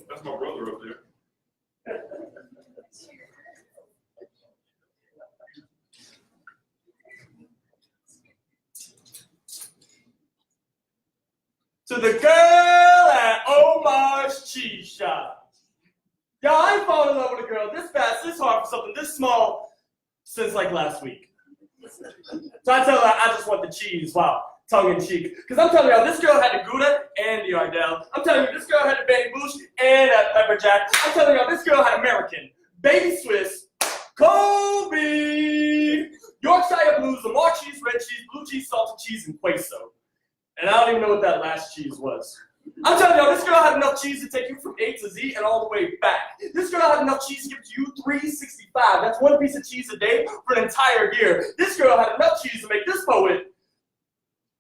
That's my brother up there. To the girl at Omar's Cheese Shop. Y'all, I ain't fallen in love with a girl this fast, this hard for something this small since like last week. So I tell her I just want the cheese, wow, tongue in cheek. Because I'm telling y'all, this girl had the Gouda and the Ardell. I'm telling you, this girl had the Benny Bouche and a Pepper Jack. I'm telling y'all, this girl had American, Baby Swiss, Kobe, Yorkshire Blues, Lamar cheese, red cheese, blue cheese, salted cheese, and queso. And I don't even know what that last cheese was. I'm telling y'all, this girl had enough cheese to take you from A to Z and all the way back. This girl had enough cheese to give to you 365. That's one piece of cheese a day for an entire year. This girl had enough cheese to make this poet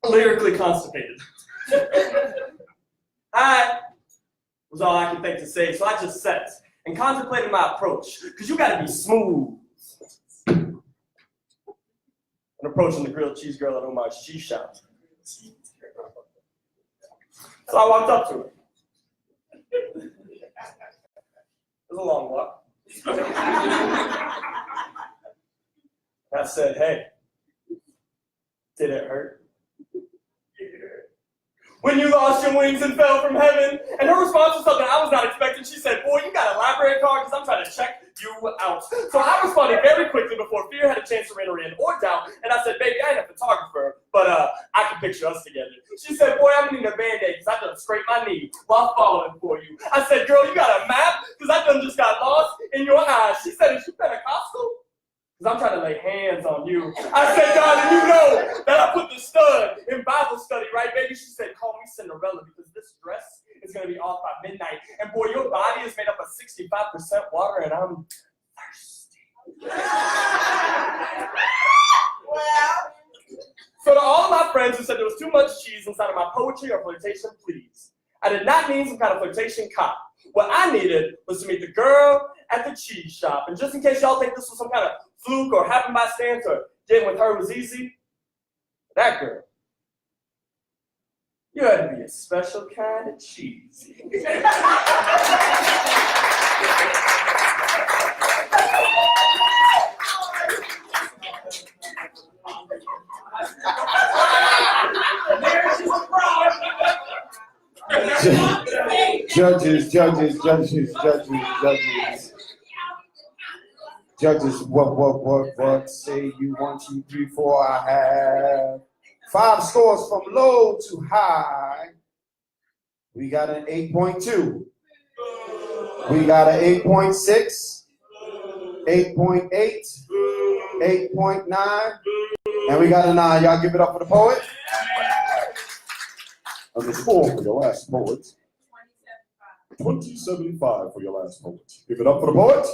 lyrically constipated. That was all I could think to say, so I just sat and contemplated my approach, because you gotta be smooth. And approaching the grilled cheese girl at Omar's Cheese Shop. So I walked up to her. It was a long walk. I said, hey, Did it hurt? Yeah. When you lost your wings and fell from heaven? And her response was something I was not expecting. She said, boy, you got a library card because I'm trying to check you out. So I responded very quickly before fear had a chance to enter in or doubt. And I said, baby, I ain't a photographer, but I can picture us together. She said, boy, I'm gonna need a Band-Aid because I done scraped my knee while falling for you. I said, girl, you got a map? Because I done just got lost in your eyes. She said, is you Pentecostal? Because I'm trying to lay hands on you. I said, darling, you know that I put the stud in Bible study, right, baby? She said, call me Cinderella because this dress is going to be off by midnight. And boy, your body is made up of 65% water and I'm thirsty. Well, So to all of my friends who said there was too much cheese inside of my poetry or flirtation, please. I did not need some kind of flirtation cop. What I needed was to meet the girl at the cheese shop. And just in case y'all think this was some kind of fluke or happened by chance or getting with her was easy, that girl, you had to be a special kind of cheese. Judges, what say you 1, 2, 3, 4, I have 5 scores from low to high. We got an 8.2. We got an 8.6, 8.8, 8.9, and we got a 9. Y'all give it up for the poet. And the score for your last poet. 2075 for your last poet. Give it up for the poet.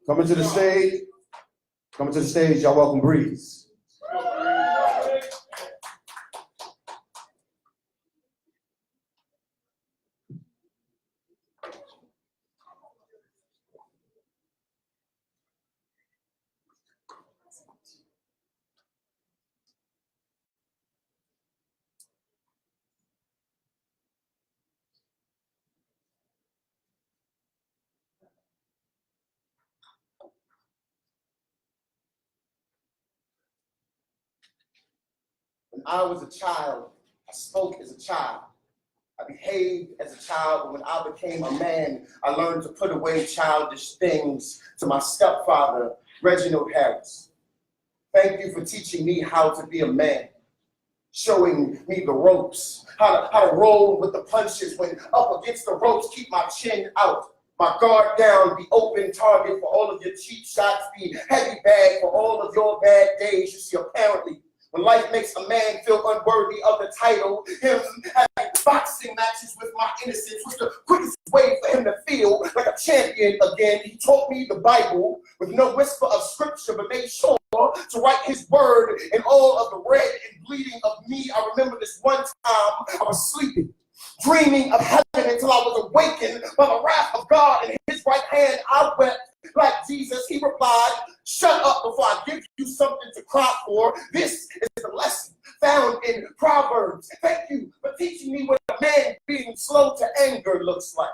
Coming to the stage, y'all welcome Breeze. When I was a child, I spoke as a child. I behaved as a child, but when I became a man, I learned to put away childish things. To my stepfather, Reginald Harris, thank you for teaching me how to be a man, showing me the ropes, how to roll with the punches when up against the ropes, keep my chin out, my guard down, be open target for all of your cheap shots, be heavy bag for all of your bad days. You see, apparently, when life makes a man feel unworthy of the title, him having boxing matches with my innocence was the quickest way for him to feel like a champion again. He taught me the Bible with no whisper of scripture, but made sure to write his word in all of the red and bleeding of me. I remember this one time I was sleeping, dreaming of heaven until I was awakened by the wrath of God in his right hand. I wept like Jesus. He replied, shut up before I give you something to cry for. This is the lesson found in Proverbs. Thank you for teaching me what a man being slow to anger looks like.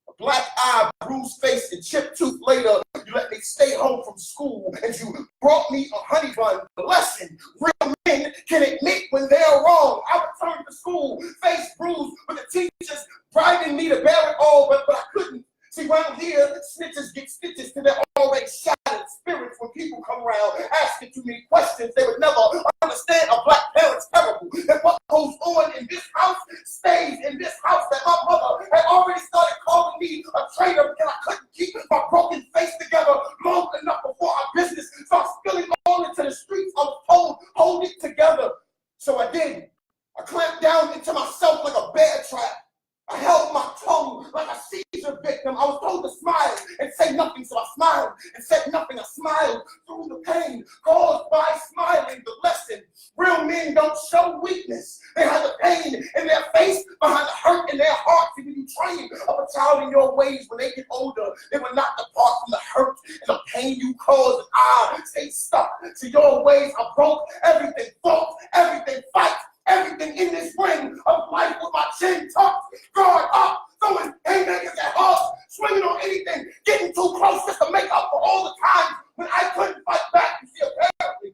A black eye, bruised face, and chipped tooth. Later, you let me stay home from school and you brought me a honey bun. The lesson, real men can admit when they're wrong. I returned to school, face bruised, with the teachers bribing me to bear it all, but I couldn't. See, around here, snitches get stitches to their already shattered spirits. When people come around asking too many questions, they would never understand a black parent's terrible. And what goes on in this house stays in this house. That my mother had already started calling me a traitor because I couldn't keep my broken face together long enough before our business started spilling all into the streets. I was told, hold it together. So I did. I clamped down into myself like a bear trap. I held my tongue like a seizure victim. I was told to smile and say nothing, so I smiled and said nothing. I smiled through the pain caused by smiling. The lesson, real men don't show weakness. They have the pain in their face behind the hurt in their hearts. And when you train up a child in your ways, when they get older, they will not depart from the hurt and the pain you cause. And I stay stuck to your ways. I broke everything, fought everything, fight everything in this ring of life with my chin tucked, guard up, throwing haymakers at hearts, swinging on anything, getting too close just to make up for all the times when I couldn't fight back. You see, apparently,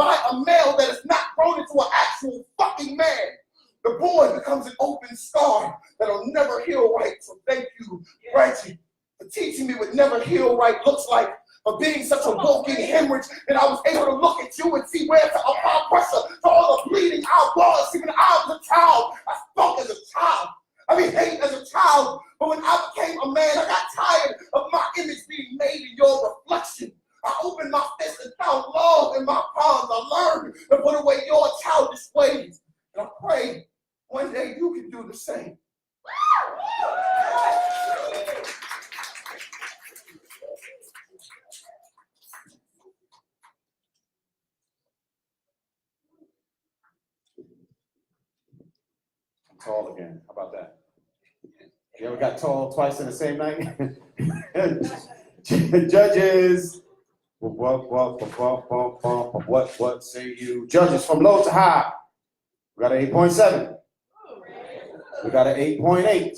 by a male that is not grown into an actual fucking man, the boy becomes an open scar that'll never heal right. So thank you, Reggie, for teaching me what never heal right looks like, for being such a walking hemorrhage that I was able to look at you and see where to apply pressure for all the bleeding I was. Even I was a child. I felt as a child. I mean, hate as a child. But when I became a man, I got tired of my image being made in your reflection. I opened my fist and found love in my palms. I learned to put away your childish ways. And I pray one day you can do the same. I'm tall again. How about that? You ever got tall twice in the same night? Judges, what say you? Judges from low to high. We got an 8.7. We got an 8.8.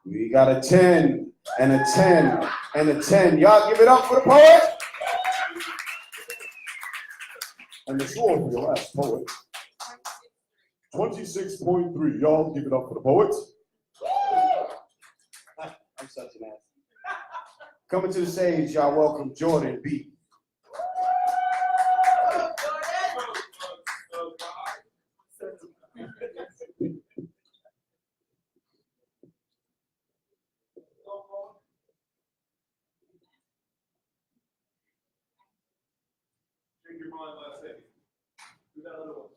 We got a 10 and a 10 and a 10. Y'all give it up for the poet. And the sword for your last poet. 26.3. Y'all give it up for the poets. I'm such an ass. Coming to the stage, y'all welcome Jordan B. Change your mind last second. Do that other one.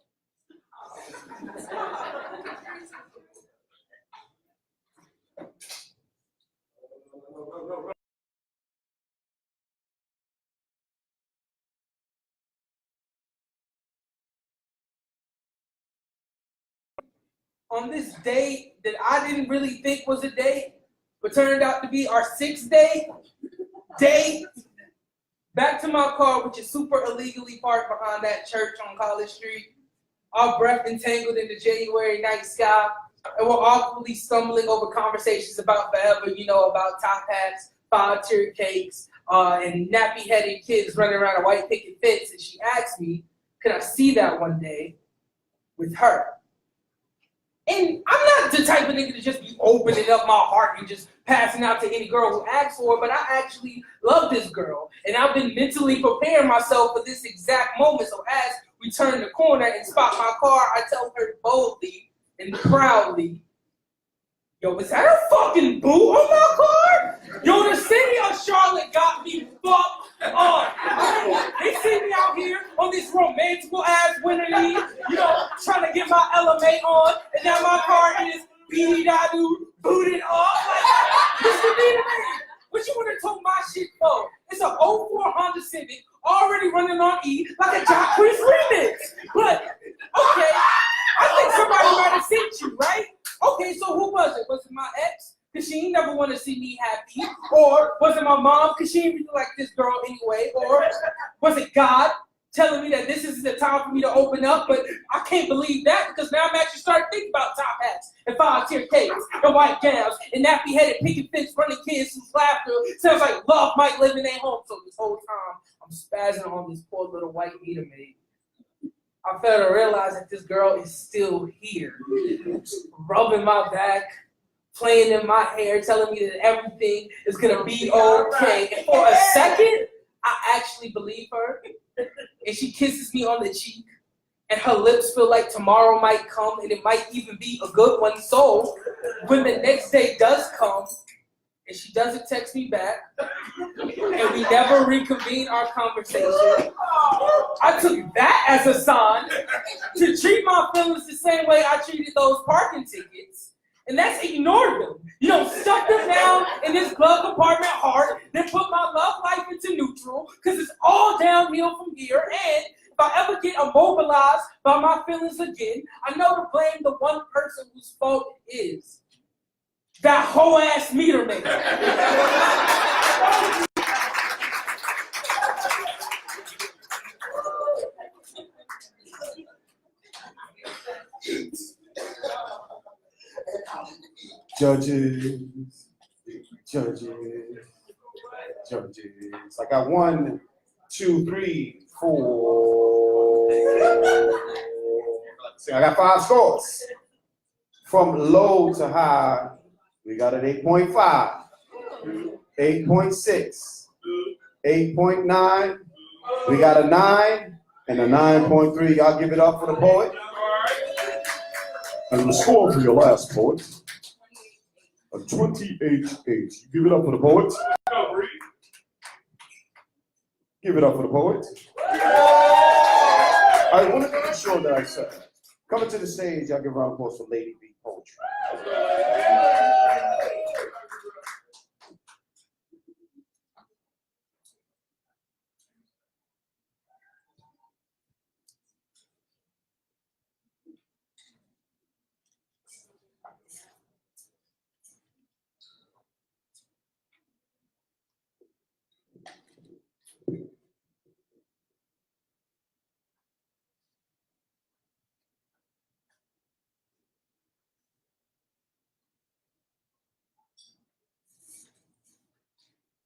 On this date that I didn't really think was a date, but turned out to be our 6th date, back to my car, which is super illegally parked behind that church on College Street, our breath entangled in the January night sky, and we're awkwardly stumbling over conversations about forever, about top hats, 5-tier cakes, and nappy-headed kids running around a white picket fence, and she asked me, could I see that one day with her? And I'm not the type of nigga to just be opening up my heart and just passing out to any girl who asks for it, but I actually love this girl. And I've been mentally preparing myself for this exact moment. So as we turn the corner and spot my car, I tell her boldly and proudly, yo, is that a fucking boot on my car? Yo, the city of Charlotte got me fucked up. They see me out here on this romantical ass winter eve, trying to get my LMA on, and now my car is beady-da-doo, booted up. This could be the man. What you want to talk my shit for? It's a 04 Honda Civic, already running on E, like a Jock Priest remix. But, okay, I think somebody might have seen you, right? Okay, so who was it? Was it my ex? Because she ain't never want to see me happy. Or was it my mom? Because she ain't really like this girl anyway. Or was it God telling me that this is the time for me to open up? But I can't believe that because now I'm actually starting to think about top hats and 5-tier cakes and white gowns and nappy-headed picket fence running kids whose laughter sounds like love might live in their home. So this whole time, I'm spazzing on this poor little white meter maid. I failed to realize that this girl is still here, rubbing my back, playing in my hair, telling me that everything is gonna be okay. And for a second, I actually believe her. And she kisses me on the cheek, and her lips feel like tomorrow might come, and it might even be a good one. So when the next day does come, and she doesn't text me back, and we never reconvene our conversation, I took that as a sign to treat my feelings the same way I treated those parking tickets, and that's ignore them. Stuff them down in this glove compartment heart, then put my love life into neutral, because it's all downhill from here, and if I ever get immobilized by my feelings again, I know to blame the one person whose fault it is. That whole ass meter maid. Judges. I got 1, 2, 3, 4. I got 5 scores. From low to high, we got an 8.5, 8.6, 8.9. We got a 9 and a 9.3. Y'all give it up for the poet. And the score for your last poet, a 28.8. You give it up for the poet. Give it up for the poet. I want to make sure that I said, coming to the stage, y'all give a round of applause for Lady B Poetry.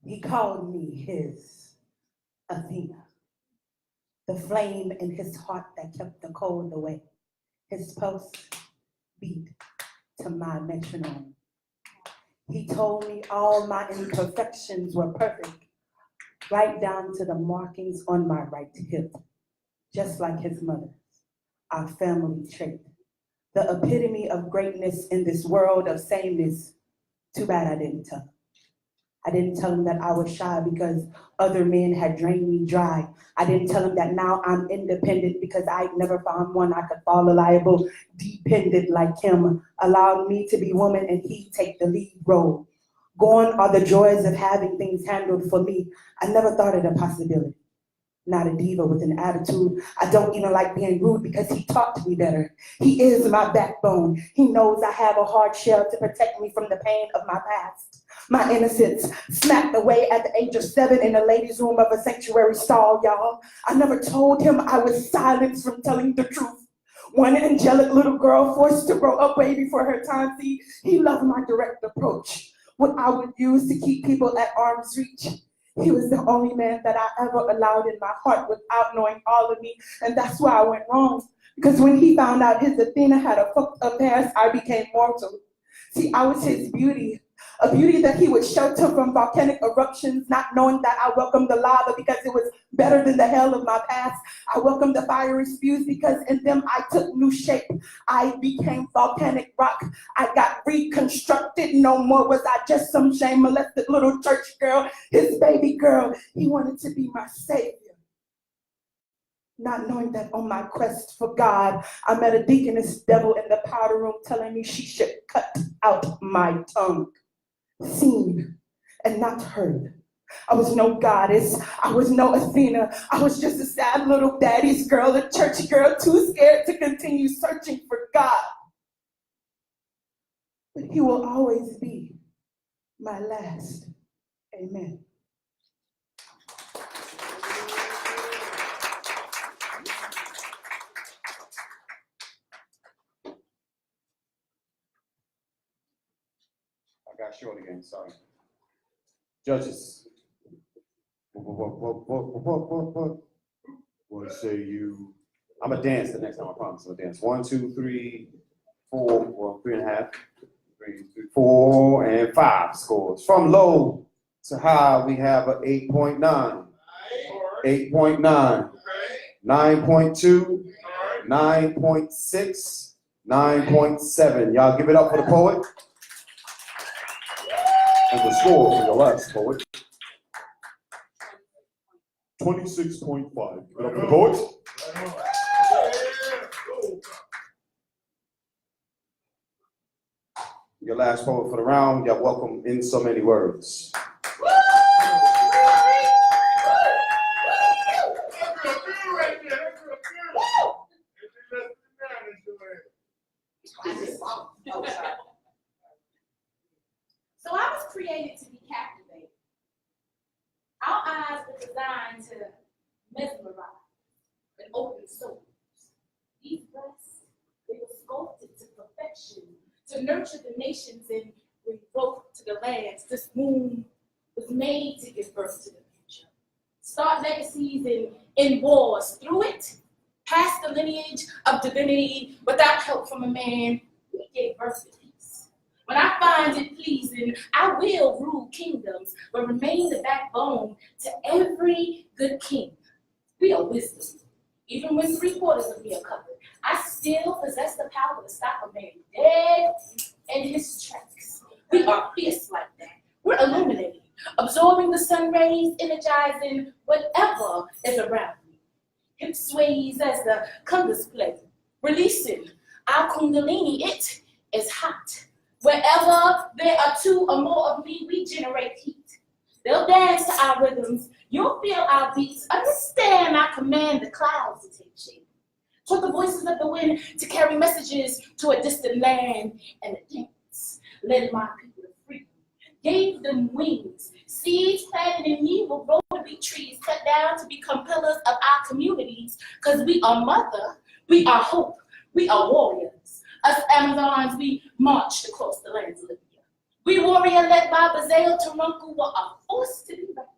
He called me his Athena, the flame in his heart that kept the cold away. His pulse beat to my metronome. He told me all my imperfections were perfect, right down to the markings on my right hip, just like his mother's, our family trait. The epitome of greatness in this world of sameness. Too bad I didn't tell him. I didn't tell him that I was shy because other men had drained me dry. I didn't tell him that now I'm independent because I'd never found one I could fall reliable, dependent like him, allowed me to be woman and he take the lead role. Gone are the joys of having things handled for me. I never thought it a possibility. Not a diva with an attitude. I don't even like being rude because he taught me better. He is my backbone. He knows I have a hard shell to protect me from the pain of my past. My innocence snapped away at the age of 7 in the ladies' room of a sanctuary stall, y'all. I never told him I was silenced from telling the truth. One angelic little girl forced to grow up way before her time. See, he loved my direct approach, what I would use to keep people at arm's reach. He was the only man that I ever allowed in my heart without knowing all of me, and that's why I went wrong. Because when he found out his Athena had a fucked up past, I became mortal. See, I was his beauty, a beauty that he would shelter from volcanic eruptions, not knowing that I welcomed the lava because it was better than the hell of my past. I welcomed the fiery spews because in them I took new shape. I became volcanic rock. I got reconstructed. No more was I just some shame-molested little church girl, his baby girl. He wanted to be my savior. Not knowing that on my quest for God, I met a deaconess devil in the powder room telling me she should cut out my tongue. Seen and not heard. I was no goddess. I was no Athena. I was just a sad little daddy's girl, a church girl, too scared to continue searching for God. But he will always be my last. Amen. I got short again, sorry. Judges. What say you? I'm gonna dance the next time, I promise. I'm gonna dance. 1, 2, 3, 4, well, 3.5, 3, 4, and 5 scores. From low to high, we have an 8.9, 8.9, 9.2, 9.6, 9.7. Y'all give it up for the poet. And the score for the last poet, 26.5. Give it up for the poet. Your last poet for the round, you're welcome in so many words. So I was created to be captivated. Our eyes were designed to mesmerize and open souls. These breasts, they were sculpted to perfection, to nurture the nations and bring growth to the lands. This womb was made to give birth to the future. Start legacies in wars. Through it, pass the lineage of divinity without help from a man, we gave birth to peace. When I find it pleasing, I will rule kingdoms, but remain the backbone to every good king. We are wisdom. Even when 3/4 of me are covered, I still possess the power to stop a man dead in his tracks. We are fierce like that. We're illuminating, absorbing the sun rays, energizing whatever is around me. Hip sways as the congas play, releasing our kundalini. It is hot. Wherever there are 2 or more of me, we generate heat. They'll dance to our rhythms. You'll feel our beats. Understand I command the clouds to take shape. Taught the voices of the wind to carry messages to a distant land. And the dance led my people to freedom. Gave them wings. Seeds planted in me will grow to be trees cut down to become pillars of our communities. Because we are mother, we are hope, we are warriors. Us Amazons, we marched across the lands of Libya. We warrior led by Bazel Turunku were a force to be reckoned.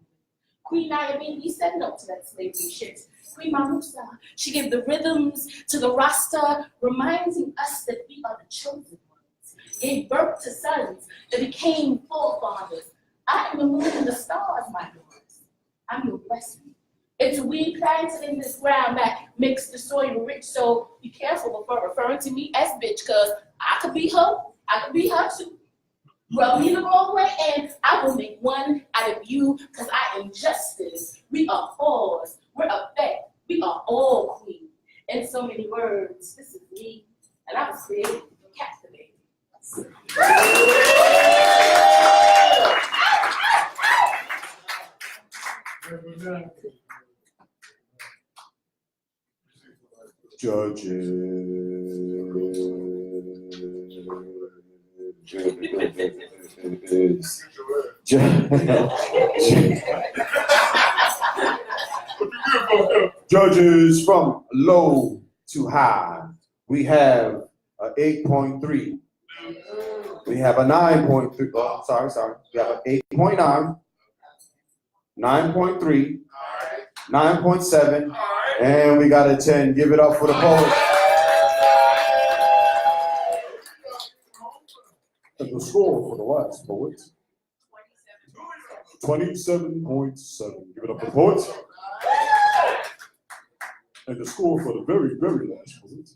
Queen Ayabini said no to that slavery shit. Queen Mamusa, she gave the rhythms to the roster, reminding us that we are the chosen ones. Gave birth to sons that became forefathers. I am the moon and the stars, my daughters. I'm your blessing. It's a weed planted in this ground that makes the soil rich, so be careful before referring to me as bitch, because I could be her too. Rub me the wrong way, and I will make one out of you, because I am justice. We are pause. We're effect. We are all queen. In so many words, this is me, and I was created to captivate. Judges from low to high. We have a 8.3. We have a 9.3. Oh, sorry. We have an 8.9, 9.3, 9.7, and we got a 10. Give it up for the poet. And the score for the last poet, 27.7. Give it up for the poet. And the score for the very, very last poet,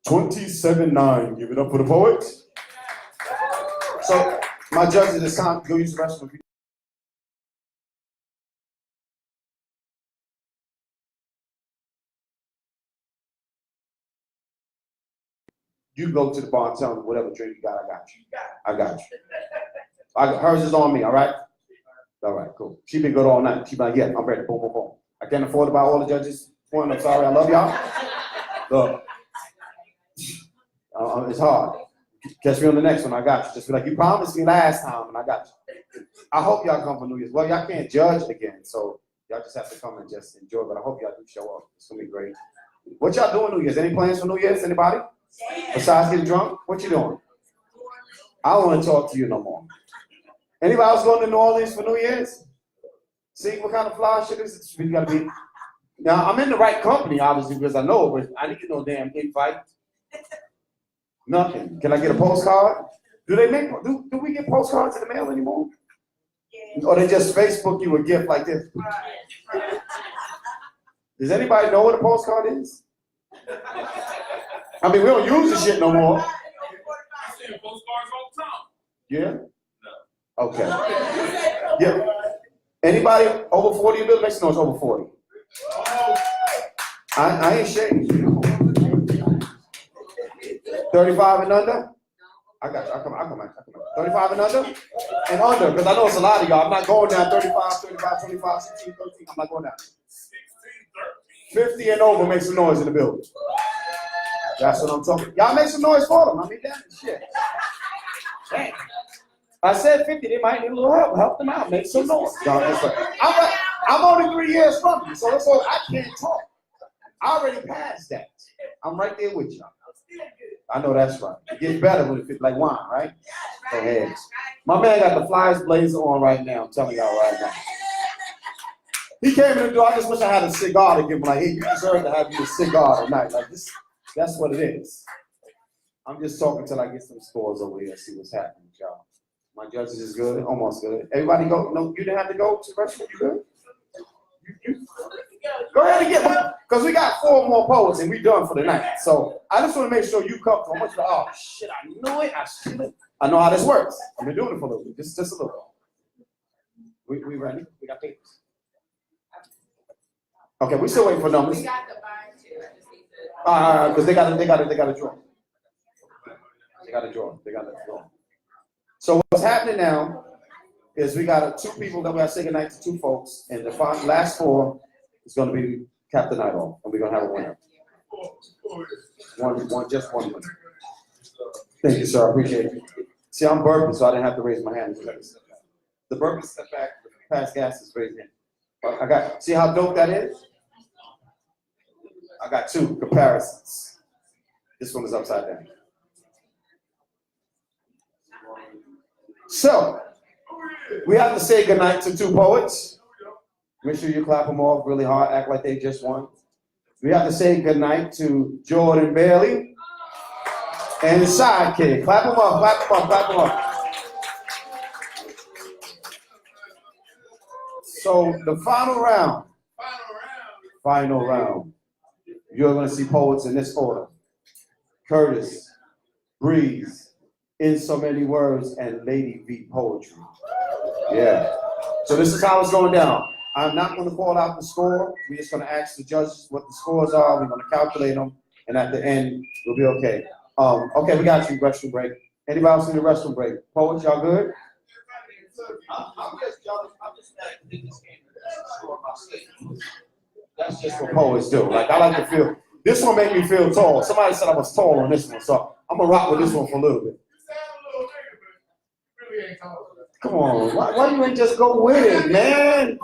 27.9. Give it up for the poet. So, my judges, it's time to go use the restroom. You go to the bar and tell them whatever drink you got, I got you. Hers is on me, all right? All right, cool. She been good all night. She been like, yeah, I'm ready. Boom, boom, boom. I can't afford to buy all the judges. I'm sorry, I love y'all. Look, it's hard. Catch me on the next one, I got you. Just be like, you promised me last time, and I got you. I hope y'all come for New Year's. Well, y'all can't judge again, so y'all just have to come and just enjoy, but I hope y'all do show up. It's gonna be great. What y'all doing New Year's? Any plans for New Year's? Anybody? Besides getting drunk? What you doing? I don't want to talk to you no more. Anybody else going to New Orleans for New Year's? See what kind of fly shit is it? You gotta be. Now I'm in the right company, obviously, because I know, but I need no damn invite. Nothing. Can I get a postcard? Do we get postcards in the mail anymore? Yeah. Or they just Facebook you a gift like this? Right. Does anybody know what a postcard is? I mean, we don't use the shit no more. I see postcards all the time. Yeah? No. Okay. Yeah. Anybody over 40 in the building? Make some noise over 40. I ain't shaved. 35 and under? I got you. I come out. 35 and under? And under, because I know it's a lot of y'all. I'm not going down 35, 25, 16, 13. I'm not going down. 50 and over, make some noise in the building. That's what I'm talking. Y'all make some noise for them. I mean, damn shit. Damn. I said 50, they might need a little help. Help them out. Make some noise. I'm only 3 years from you, so I can't talk. I already passed that. I'm right there with you. I know that's right. It gets better when it fits like wine, right? Go ahead. My man got the flyest blazer on right now. I'm telling y'all right now. He came in the door. I just wish I had a cigar to give him. Like, hey, you deserve to have you a cigar tonight. Like this, that's what it is. I'm just talking till I get some scores over here. See what's happening, y'all. My judges is good, almost good. Everybody go. No, you didn't have to go to the restroom. You good? Go ahead and get one, because we got 4 more poets and we done for the night. So I just want to make sure you come. I want you to, oh shit, I knew it. I know how this works. I've been doing it for a little bit. Just a little. We ready? We got papers. Okay, we still waiting for numbers. We got the bind too. I just need to. Because they got a draw. They got a draw. So what's happening now is we got 2 people that we have to say goodnight to 2 folks, and the last 4 is going to be cap the night off, and we're going to have a winner. Just one winner. Thank you, sir. I appreciate it. See, I'm burping, so I didn't have to raise my hand. The burping step back, past gas is raised in. I got, see how dope that is? I got 2 comparisons. This one is upside down. So, we have to say goodnight to 2 poets. Make sure you clap them off really hard, act like they just won. We have to say goodnight to Jordan Bailey and his sidekick. Clap them up, clap them up, clap them up. So, the final round, you're going to see poets in this order. Curtis, Breeze, In So Many Words, and Lady V Poetry. Yeah. So this is how it's going down. I'm not going to call out the score. We're just going to ask the judges what the scores are. We're going to calculate them, and at the end, we'll be okay. Okay, we got you. Restroom break. Anybody else in the restroom break? Poets, y'all good? I'm just mad at this game. That's just what poets do. Like, I like to feel. This one made me feel tall. Somebody said I was tall on this one, so I'm gonna rock with this one for a little bit. Come on, why you ain't just go with it, man?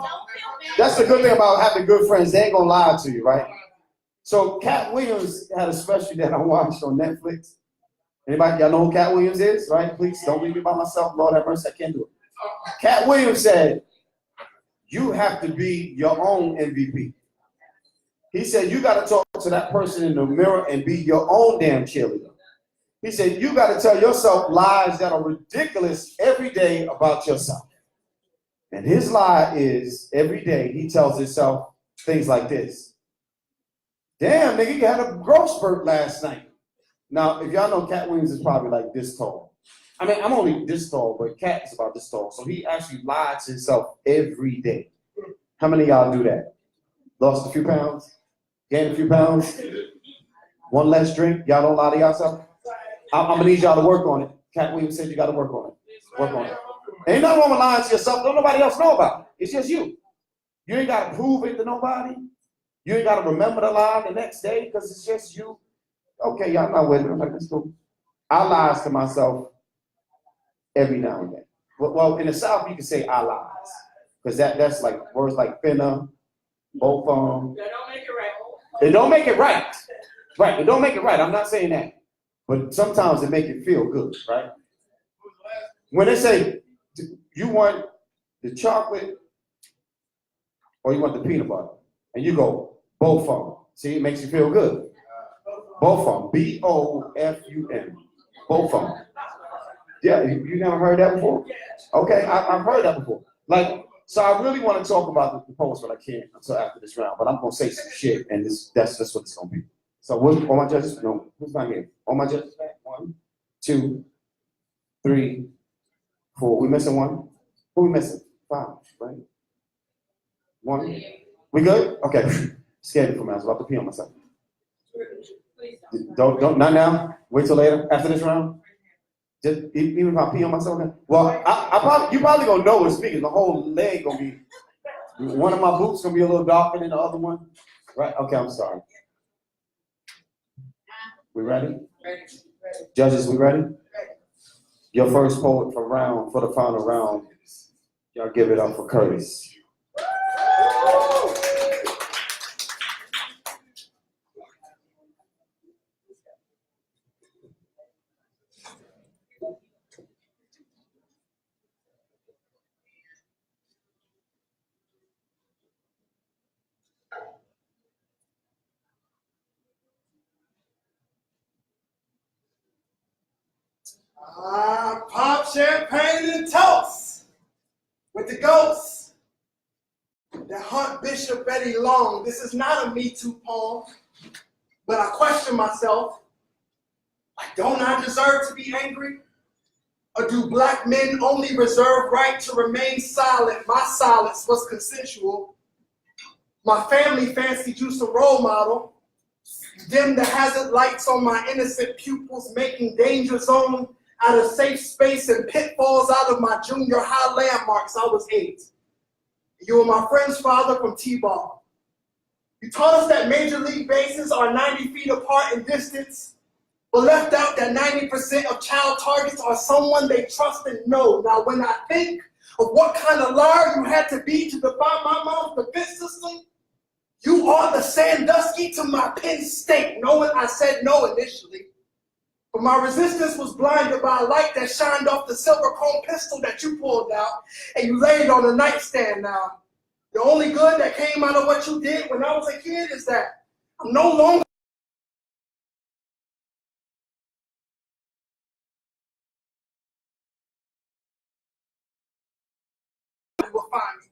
That's the good thing about having good friends. They ain't gonna lie to you, right? So Cat Williams had a special that I watched on Netflix. Anybody, y'all know who Cat Williams is, right? Please don't leave me by myself. Lord have mercy, I can't do it. Cat Williams said, you have to be your own MVP. He said, you got to talk to that person in the mirror and be your own damn cheerleader. He said, you got to tell yourself lies that are ridiculous every day about yourself. And his lie is, every day he tells himself things like this. Damn, nigga, you had a growth spurt last night. Now, if y'all know, Cat Williams is probably like this tall. I mean, I'm only this tall, but Cat is about this tall. So he actually lies to himself every day. How many of y'all do that? Lost a few pounds? Gained a few pounds? One less drink? Y'all don't lie to yourself? I'm gonna need y'all to work on it. Cat Williams said you gotta work on it. Work on it. Ain't nothing wrong with lying to yourself. Don't nobody else know about it. It's just you. You ain't gotta prove it to nobody. You ain't gotta remember the lie the next day because it's just you. Okay, y'all not with me. I'm like, that's cool. I lies to myself every now and then. Well, in the South, you can say I lies. Because that's like words like finna, both That don't make it right. It don't make it right. Right, it don't make it right. I'm not saying that. But sometimes it make it feel good, right? When they say, you want the chocolate or you want the peanut butter? And you go, both of them. See, it makes you feel good. Both of them. B-O-F-U-M. Both of them. Yeah, you never heard that before? Okay, I've heard that before. Like, so I really want to talk about the poems, but I can't until after this round. But I'm going to say some shit, and that's just what it's going to be. So all my judges? No, who's not here? All my judges back? 1, 2, 3, 4. We missing one? Who we missing? 5, right? 1. We good? Okay. Scared for me. I was about to pee on myself. Don't, not now. Wait till later. After this round. Just even if I pee on myself. Well, you probably gonna know it's me. The whole leg gonna be. One of my boots gonna be a little darker than the other one. Right? Okay. I'm sorry. We ready? Ready. Judges, we ready? Your first poet for the final round. Y'all give it up for Curtis. Pop champagne and toast with the ghosts that hunt Bishop Betty Long. This is not a Me Too poem, but I question myself. Like, don't I deserve to be angry? Or do black men only reserve right to remain silent? My silence was consensual. My family fancied you some role model. Dim the hazard lights on my innocent pupils, making danger zone out of safe space and pitfalls out of my junior high landmarks. I was 8. You were my friend's father from T-ball. You taught us that major league bases are 90 feet apart in distance, but left out that 90% of child targets are someone they trust and know. Now, when I think of what kind of liar you had to be to defy my mom's defense system, you are the Sandusky to my Penn State, knowing I said no initially. But my resistance was blinded by a light that shined off the silver chrome pistol that you pulled out and you laid on the nightstand now. The only good that came out of what you did when I was a kid is that I'm no longer will find me.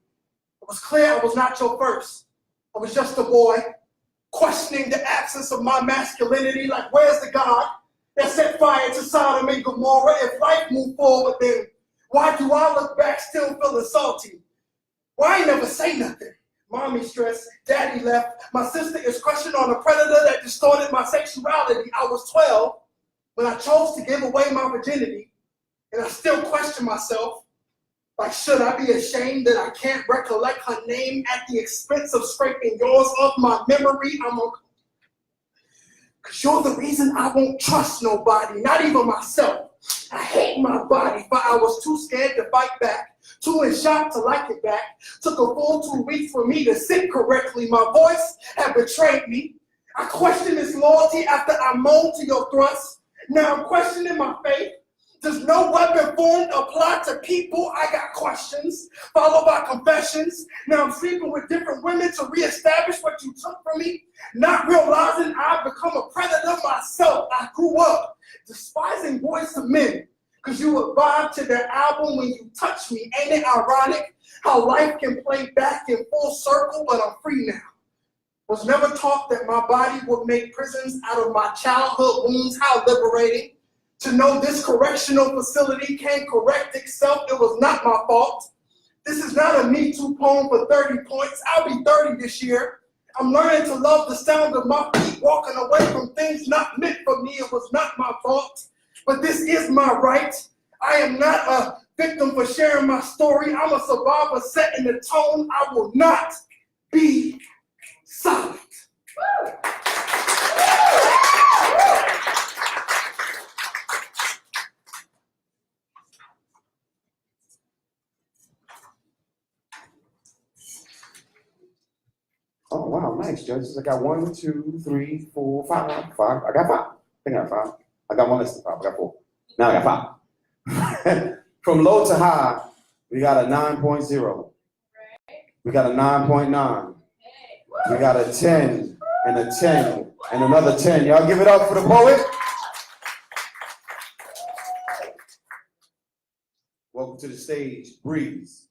It was clear I was not your first. I was just a boy, questioning the absence of my masculinity, like where's the God that set fire to Sodom and Gomorrah? If life moved forward, then why do I look back still feeling salty? Why I never say nothing? Mommy stressed, daddy left, my sister is crushing on a predator that distorted my sexuality. I was 12 when I chose to give away my virginity, and I still question myself. Like, should I be ashamed that I can't recollect her name at the expense of scraping yours off my memory? Because you're the reason I won't trust nobody, not even myself. I hate my body, but I was too scared to fight back, too in shock to like it back. Took a full 2 weeks for me to sit correctly. My voice had betrayed me. I questioned its loyalty after I moaned to your thrust. Now I'm questioning my faith. Does no weapon formed apply to people? I got questions, followed by confessions. Now I'm sleeping with different women to reestablish what you took from me, not realizing I've become a predator myself. I grew up despising boys to men, because you would vibe to their album when you touch me. Ain't it ironic how life can play back in full circle, but I'm free now. Was never taught that my body would make prisons out of my childhood wounds. How liberating. To know this correctional facility can correct itself. It was not my fault. This is not a Me Too poem for 30 points. I'll be 30 this year. I'm learning to love the sound of my feet walking away from things not meant for me. It was not my fault, but this is my right. I am not a victim for sharing my story. I'm a survivor setting the tone. I will not be silent. Oh, wow, nice, judges. I got 1, 2, 3, 4, 5. I got 5. I think I got 5. I got one less than 5. I got 4. Now I got 5. From low to high, we got a 9.0. We got a 9.9. We got a 10 and a 10 and another 10. Y'all give it up for the poet. Welcome to the stage, Breeze.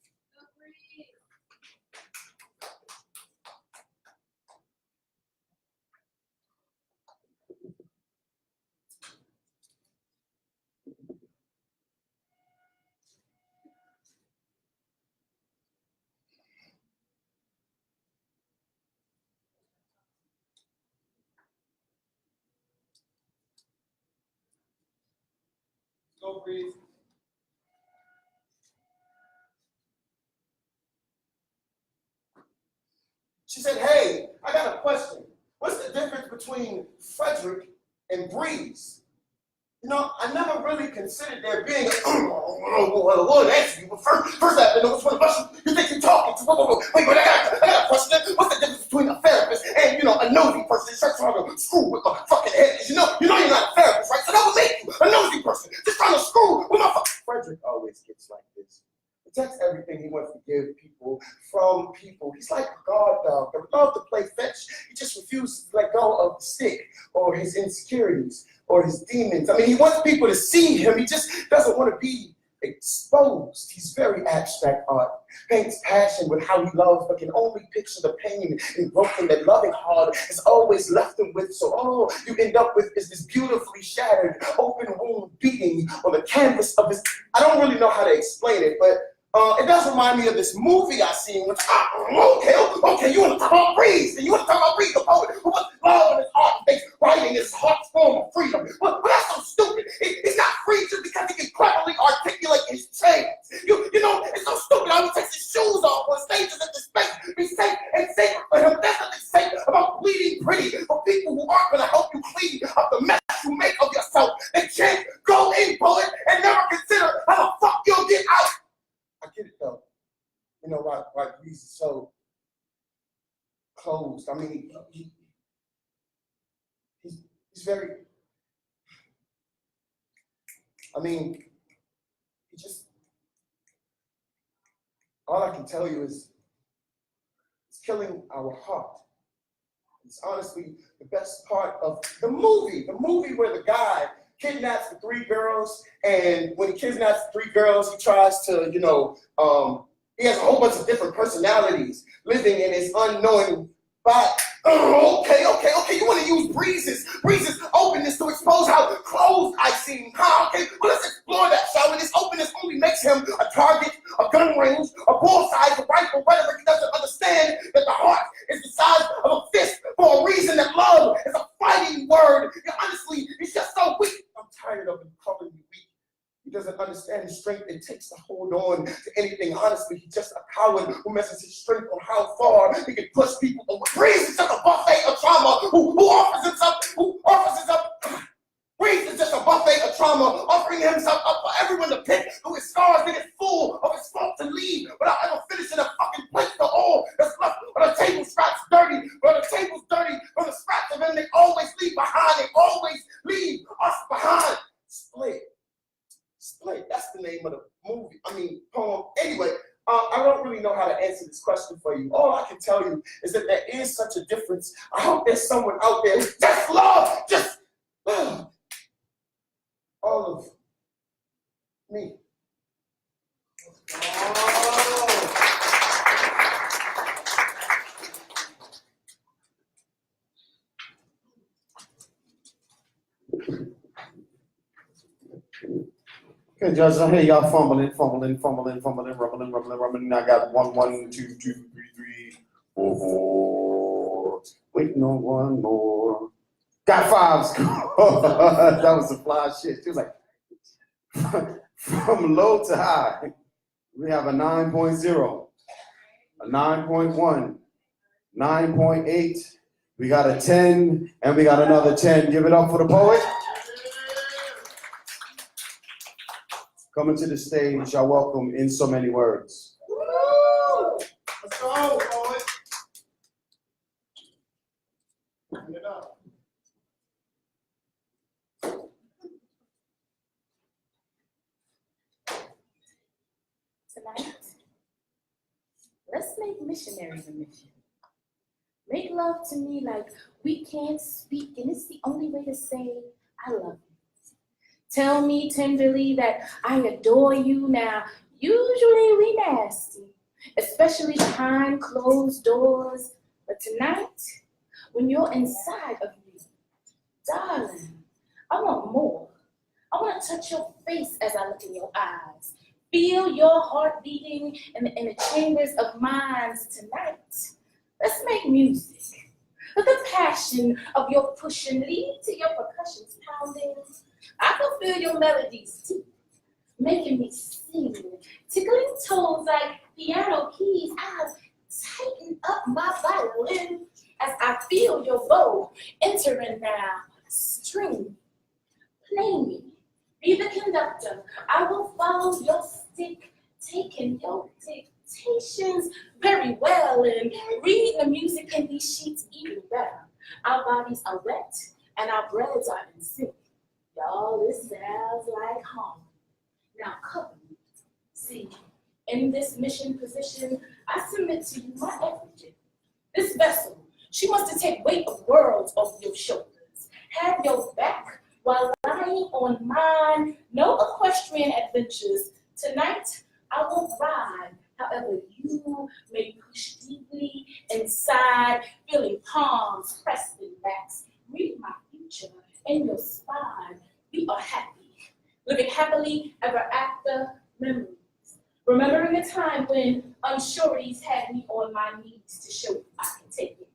Go Breeze. She said, hey, I got a question. What's the difference between Frederick and Breeze? You know, I never really considered there being well, answer you, but first I have to know which one of us you think you're talking to. Wait, I got a question. What's the difference between a therapist and, a nosy person that's trying to screw with my fucking head? Because you know you're not a therapist, right? So that would make you a nosy person, just trying to screw with my fucking... Frederick always gets like this. Protects everything he wants to give people from people. He's like a guard dog that would love to play fetch. He just refuses to let go of the stick or his insecurities. or his demons. I mean, he wants people to see him. He just doesn't want to be exposed. He's very abstract art. Paints passion with how he loves, but can only picture the pain and broken that loving heart has always left him with. So all you end up with is this beautifully shattered, open wound beating on the canvas of his. I don't really know how to explain it, but it does remind me of this movie I seen. Which, okay, you want to talk about Breeze, and you want to talk about Breeze, the poet who was love in his heart, face, writing his heart's form of freedom. But that's so stupid. He's not free just because he can cleverly articulate his chains. You know, it's so stupid. I would take his shoes off on stages at this space, be safe and sacred for him. There's nothing safe about bleeding pretty for people who aren't going to help you clean up the mess you make of yourself. They can't go in, poet, and never consider how the fuck you'll get out. I get it though. You know why Breeze is so closed. I mean, he's very. I mean, he just. All I can tell you is, it's killing our heart. It's honestly the best part of the movie. The movie where the guy kidnaps the 3 girls, and when he kidnaps the 3 girls, he tries to, he has a whole bunch of different personalities living in his unknowing body. Okay, you want to use Breeze's openness to expose how closed I seem. Okay, well, let's explore that, shall we? This openness only makes him a target, a gun range, a bullseye, a rifle, whatever. He doesn't understand that the heart is the size of a fist for a reason, that love is a fighting word. Honestly, he's just so weak. I'm tired of him calling me weak. He doesn't understand the strength it takes to hold on to anything. Honestly, he's just a coward who measures his strength on how far he can push people over. Breeze is just a buffet of trauma who offers himself. Breeze is just a buffet of trauma, offering himself up for everyone to pick through his scars, that is full of his fault to leave without ever finishing a fucking plate. The all that's left, or the table scraps dirty, or the table's dirty, or the scraps of him they always leave behind. They always leave us behind. Split. That's the name of the movie. Poem. Anyway, I don't really know how to answer this question for you. All I can tell you is that there is such a difference. I hope there's someone out there who just love, just love all of me. Okay, judges, I hear y'all fumbling, rumbling. I got 1, 1, 2, 2, 3, 3, 4, 4. Waiting on one more. Got 5. That was some fly shit. She was like, from low to high, we have a 9.0, a 9.1, 9.8. We got a 10, and we got another 10. Give it up for the poet. Coming to the stage, I welcome In So Many Words. Woo! Let's go, poet. Bring it up. Tonight, let's make missionaries a mission. Make love to me like we can't speak, and it's the only way to say I love you. Tell me tenderly that I adore you. Now, usually we nasty, especially behind closed doors. But tonight, when you're inside of me, darling, I want more. I want to touch your face as I look in your eyes. Feel your heart beating in the chambers of mine tonight. Let's make music. Let the passion of your pushing lead to your percussions pounding. I can feel your melodies too, making me sing, tickling toes like piano keys. I'll tighten up my violin as I feel your bow entering now. String, play me, be the conductor. I will follow your stick, taking your dictations very well and read the music in these sheets even better. Our bodies are wet and our breads are in sync. Y'all, this sounds like home. Now cover me. See, in this mission position, I submit to you my everything. This vessel, she must take weight of worlds off your shoulders. Have your back while lying on mine. No equestrian adventures. Tonight, I won't ride. However, you may push deeply inside, feeling palms pressed in backs. Read my future in your spine. We are happy, living happily ever after. Memories. Remembering a time when unsureties had me on my knees to show you I can take it.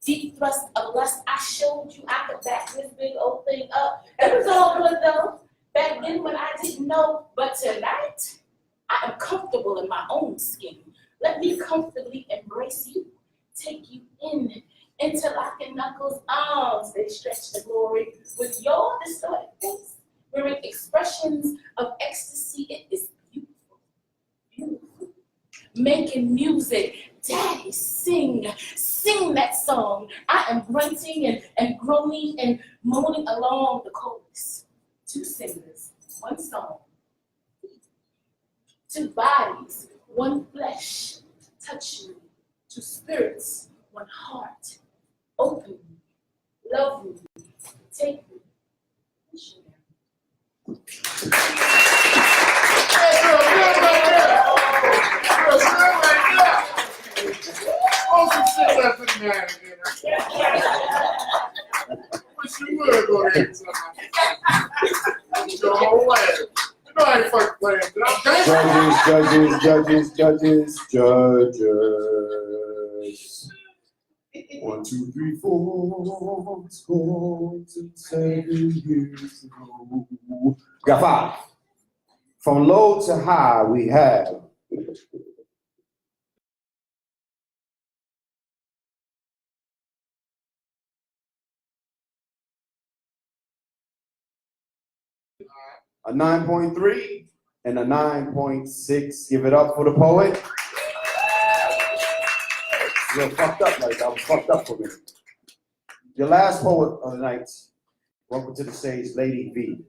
Deep thrust of lust, I showed you I could back this big old thing up. It was all good though, back then when I didn't know. But tonight, I am comfortable in my own skin. Let me comfortably embrace you, take you in, interlocking knuckles, arms, they stretch to glory. With your distorted face, wearing expressions of ecstasy, it is beautiful, beautiful. Making music, daddy, sing that song. I am grunting and groaning and moaning along the chorus. Two singers, one song. Two bodies, one flesh, touch me. Two spirits, one heart. Open me, love me, take me. Wish you would go ahead and your whole ass. You know I ain't fucking playing. Judges. 1, 2, 3, 4. It's going to 7 years ago. Got 5. From low to high, we have. A 9.3 and a 9.6. Give it up for the poet. You're fucked up like that. I was fucked up for a minute. Your last poet of the night. Welcome to the stage, Lady V.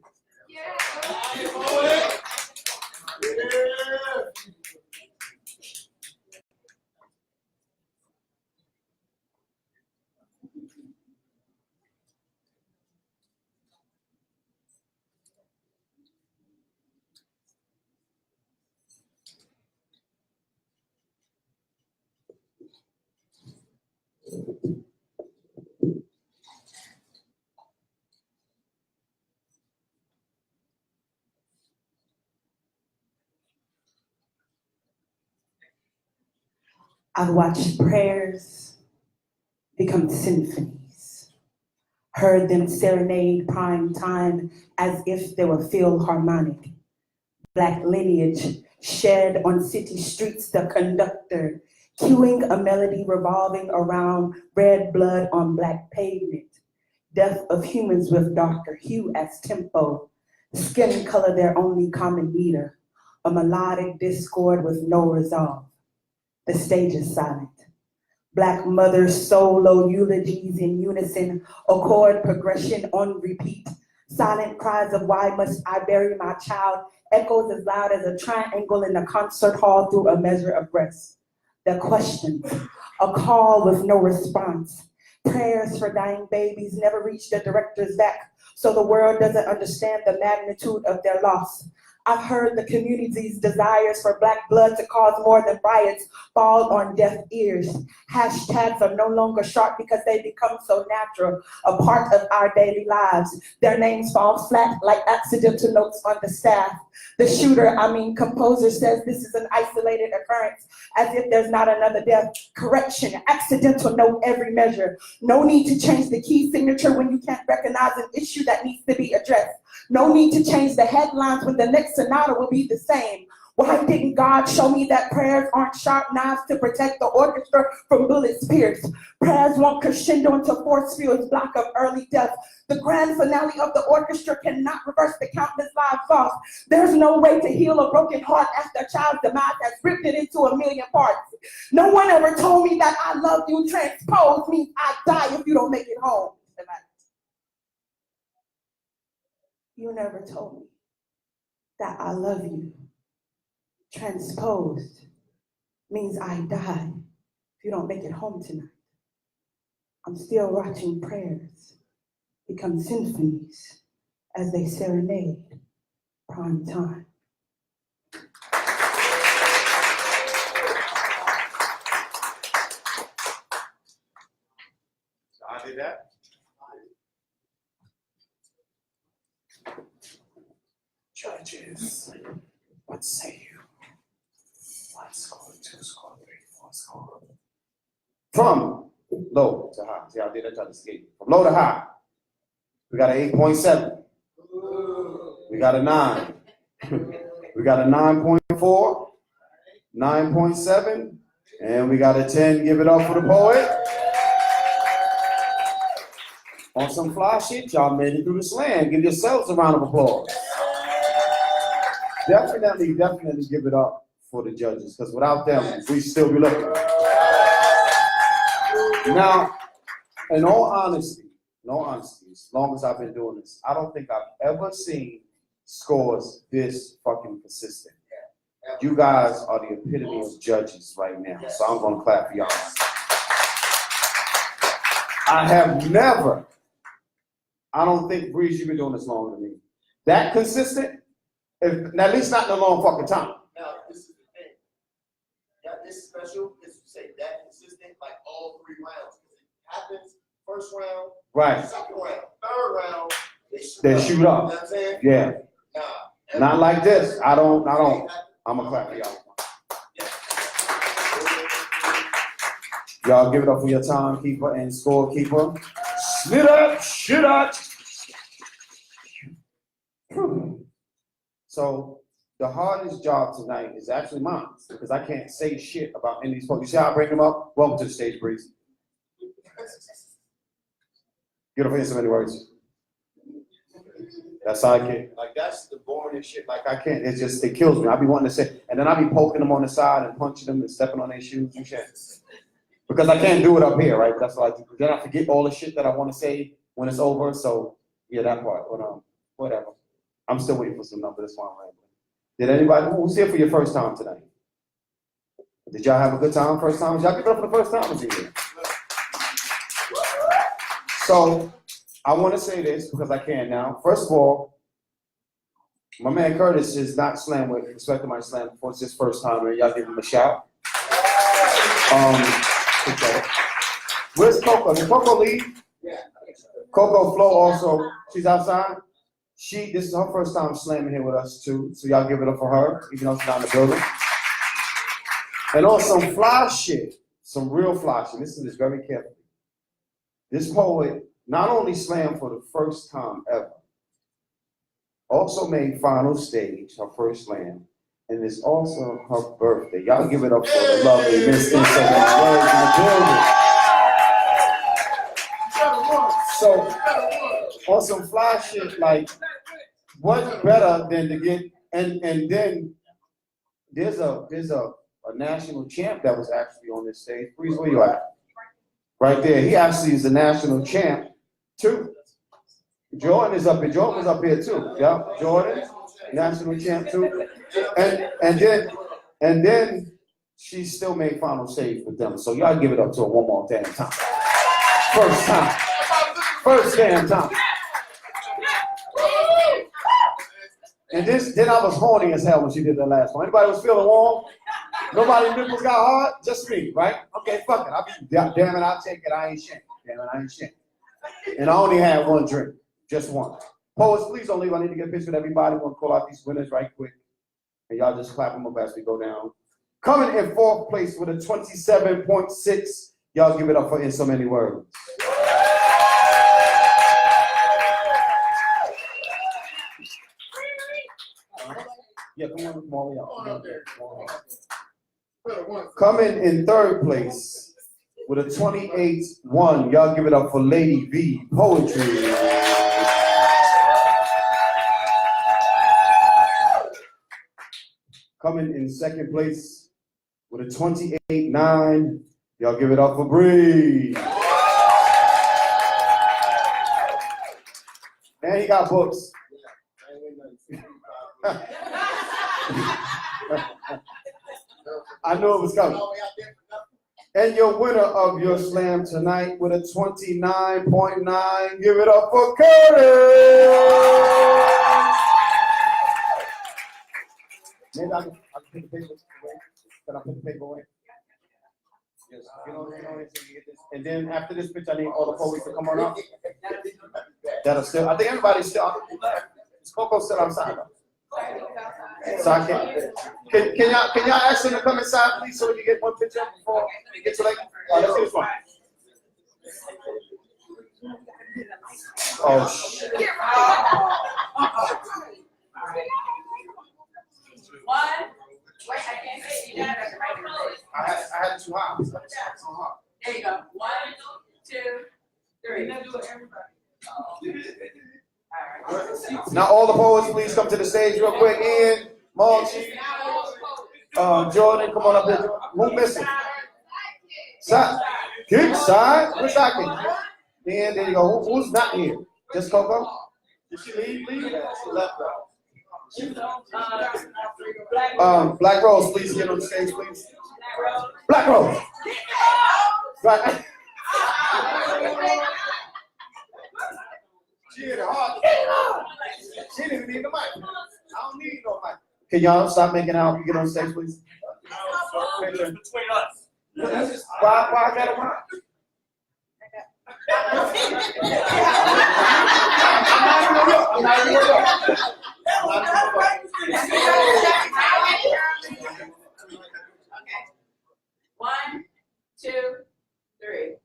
I've watched prayers become symphonies, heard them serenade prime time as if they were philharmonic. Black lineage shed on city streets, the conductor cueing a melody revolving around red blood on black pavement. Death of humans with darker hue as tempo, skin color their only common meter, a melodic discord with no resolve. The stage is silent. Black mothers solo eulogies in unison, a chord progression on repeat. Silent cries of why must I bury my child echoes as loud as a triangle in a concert hall through a measure of rest. The questions, a call with no response. Prayers for dying babies never reach the director's back, so the world doesn't understand the magnitude of their loss. I've heard the community's desires for Black blood to cause more than riots fall on deaf ears. Hashtags are no longer sharp because they become so natural, a part of our daily lives. Their names fall flat like accidental notes on the staff. The composer says this is an isolated occurrence, as if there's not another death. Correction, accidental note every measure. No need to change the key signature when you can't recognize an issue that needs to be addressed. No need to change the headlines when the next sonata will be the same. Why didn't God show me that prayers aren't sharp knives to protect the orchestra from bullets pierced? Prayers won't crescendo into force fields block of early death. The grand finale of the orchestra cannot reverse the countless lives lost. There's no way to heal a broken heart after a child's demise has ripped it into a million parts. No one ever told me that I love you transpose means I die if you don't make it home tonight. You never told me that I love you transposed means I die if you don't make it home tonight. I'm still watching prayers become symphonies as they serenade prime time. I did that. Judges, what say you? 1 score, 2 score, 3, 4 score. From low to high. See, I did that, try to escape. From low to high, we got an 8.7. We got a 9. We got a 9.4, 9.7, and we got a 10. Give it up for the poet. On some fly shit, y'all made it through the slam. Give yourselves a round of applause. Definitely give it up for the judges, because without them, we still be looking. Now, in all honesty, as long as I've been doing this, I don't think I've ever seen scores this fucking consistent. You guys are the epitome of judges right now, so I'm gonna clap for y'all. I have never, I don't think, Breeze, you've been doing this longer than me, that consistent, at least not in a long fucking time. Now, this is the thing. Yeah, this special is to say that consistent like all 3 rounds. It happens first round, Right. second round, third round, they shoot They up. shoot You know up. what I'm saying? Yeah. Nah. Not like this. I don't. I'm gonna clap for y'all. Y'all give it up for your timekeeper and scorekeeper. Split up, shit up. So the hardest job tonight is actually mine, because I can't say shit about any of these folks. You see how I bring them up? Welcome to the stage, Breeze. Get over here so many words. That sidekick. Like, that's the boringest shit. Like, I can't, it kills me. I be wanting to say, and then I be poking them on the side and punching them and stepping on their shoes and shit. Because I can't do it up here, right? That's like, then I forget all the shit that I want to say when it's over. So, yeah, that part. But, whatever. I'm still waiting for some numbers. That's why I'm rambling. Did anybody, who's here for your first time tonight? Did y'all have a good time first time? Y'all give it up for the first timers here. So, I want to say this because I can now. First of all, my man Curtis is not slam with respect to my slam before. It's his first time, and y'all give him a shout. Okay. Where's Coco? Did Coco leave? Yeah. Coco Flo also, she's outside. This is her first time slamming here with us too. So y'all give it up for her, even though she's not in the building. And on some fly shit, some real fly shit. Listen to this very carefully. This poet not only slammed for the first time ever, also made final stage, her first slam, and it's also her birthday. Y'all give it up for the lovely Miss Instant Words in the building. So, on some fly shit, like, what better than to get, and then there's a national champ that was actually on this stage. Breeze, where you at? Right there. He actually is a national champ too. Jordan is up here. Jordan was up here too. Yeah, Jordan, national champ too. And then she still made final stage with them. So y'all give it up to her one more damn time. First time. First damn time. And then I was horny as hell when she did that last one. Anybody was feeling warm? Nobody nipples got hard? Just me, right? Okay, fuck it. Damn it, I'll take it. I ain't shit. Damn it, I ain't shit. And I only had one drink. Just one. Poets, please don't leave. I need to get a picture with everybody. I want to call out these winners right quick. And y'all just clap them up as we go down. Coming in 4th place with a 27.6. Y'all give it up for In So Many Words. Yeah, come on, Coming in 3rd place with a 28.1. Y'all give it up for Lady V Poetry. Coming in 2nd place with a 28.9. Y'all give it up for Bree. And he got books. I knew it was coming. And your winner of your slam tonight with a 29.9. Give it up for Curtis! Maybe I can put the paper away. Can I put the paper away? Yes. You know, so you get this. And then after this pitch, I need all the poets to come on up. That'll still, I think everybody's still, is Coco still outside though? So I can y'all ask them to come inside, please, so we can get one picture before it gets late? All right, let's do this one. Oh, shit. One. Wait, I can't say you got it right. I had it too high. There you go. 1, 2, 3. Now do it, everybody. Now all the poets, please come to the stage real quick. Ian, Malchi, Jordan, come on up here. Who missing? Side. Kick side. Where's that kid? Ian, there you go. Who's not here? Just Coco? Did she leave? She left. Black Rose, please get on the stage, please. Black Rose. Black. She hit it hard. She didn't need the mic. I don't need no mic. Can y'all stop making out and get on stage, please? Between us. Why I got a mic? I'm not even gonna Okay. 1, 2, 3.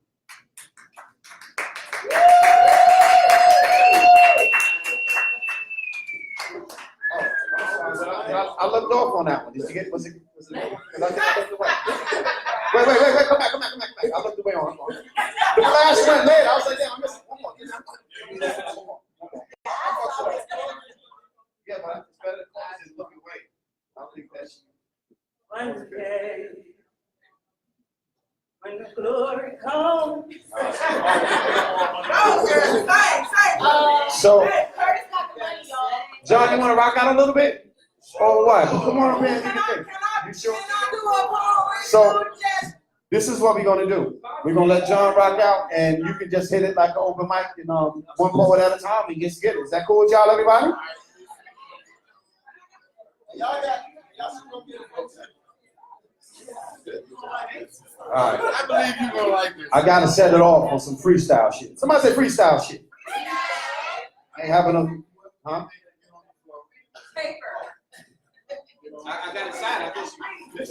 I looked off on that one. Did you get? Was it? Because I think I looked away. Wait! Come back! I looked away on. The flash went late. I was like, damn, I missed one more. Yeah, but it's better than just looking away. I don't think that's. One day, when the glory comes. So, John, you want to rock out a little bit? Or what? Come on, man. You sure? So, this is what we're going to do. We're going to let John rock out, and you can just hit it like an open mic, and one poet at a time, and just get it. Is that cool with y'all, everybody? All right. I believe you're gonna like this. I got to set it off on some freestyle shit. Somebody say freestyle shit. I ain't having no, huh? I got excited. I guess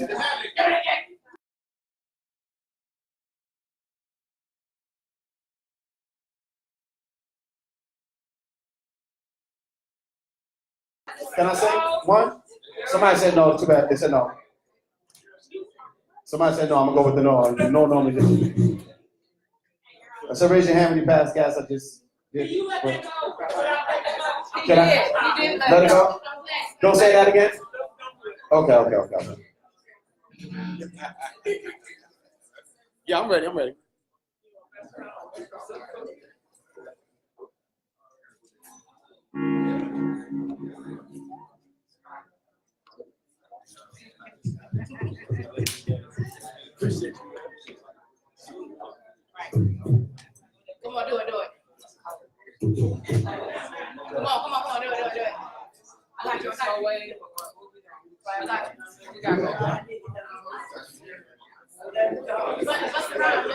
you. Can I say one? Somebody said no. Too bad. They said no. Somebody said no. I'm gonna go with the no. No normally do. So raise your hand when you pass gas. I just did. Can I let it go? Don't say that again. Okay. Yeah, I'm ready. Appreciate you. Right. Come on, do it. Come on, do it. I like your way. I like it. You got it. Bust around,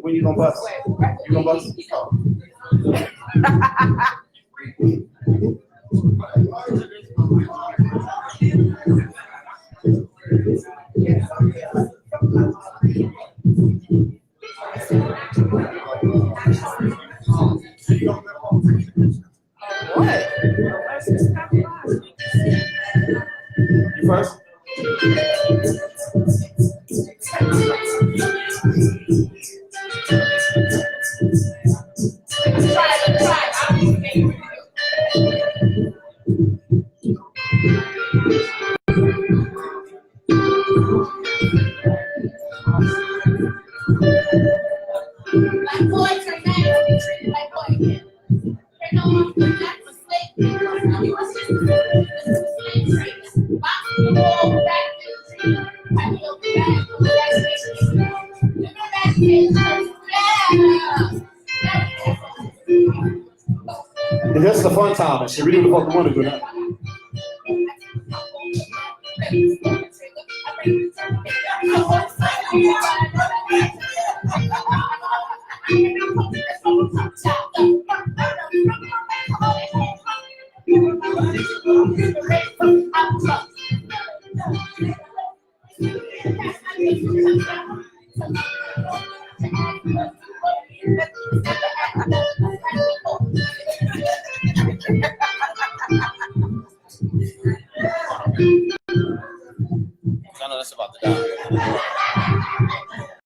When you gonna bust? You gonna bust? Oh. What? You first? That's the fun time, and she really the fucking want to do that. I'm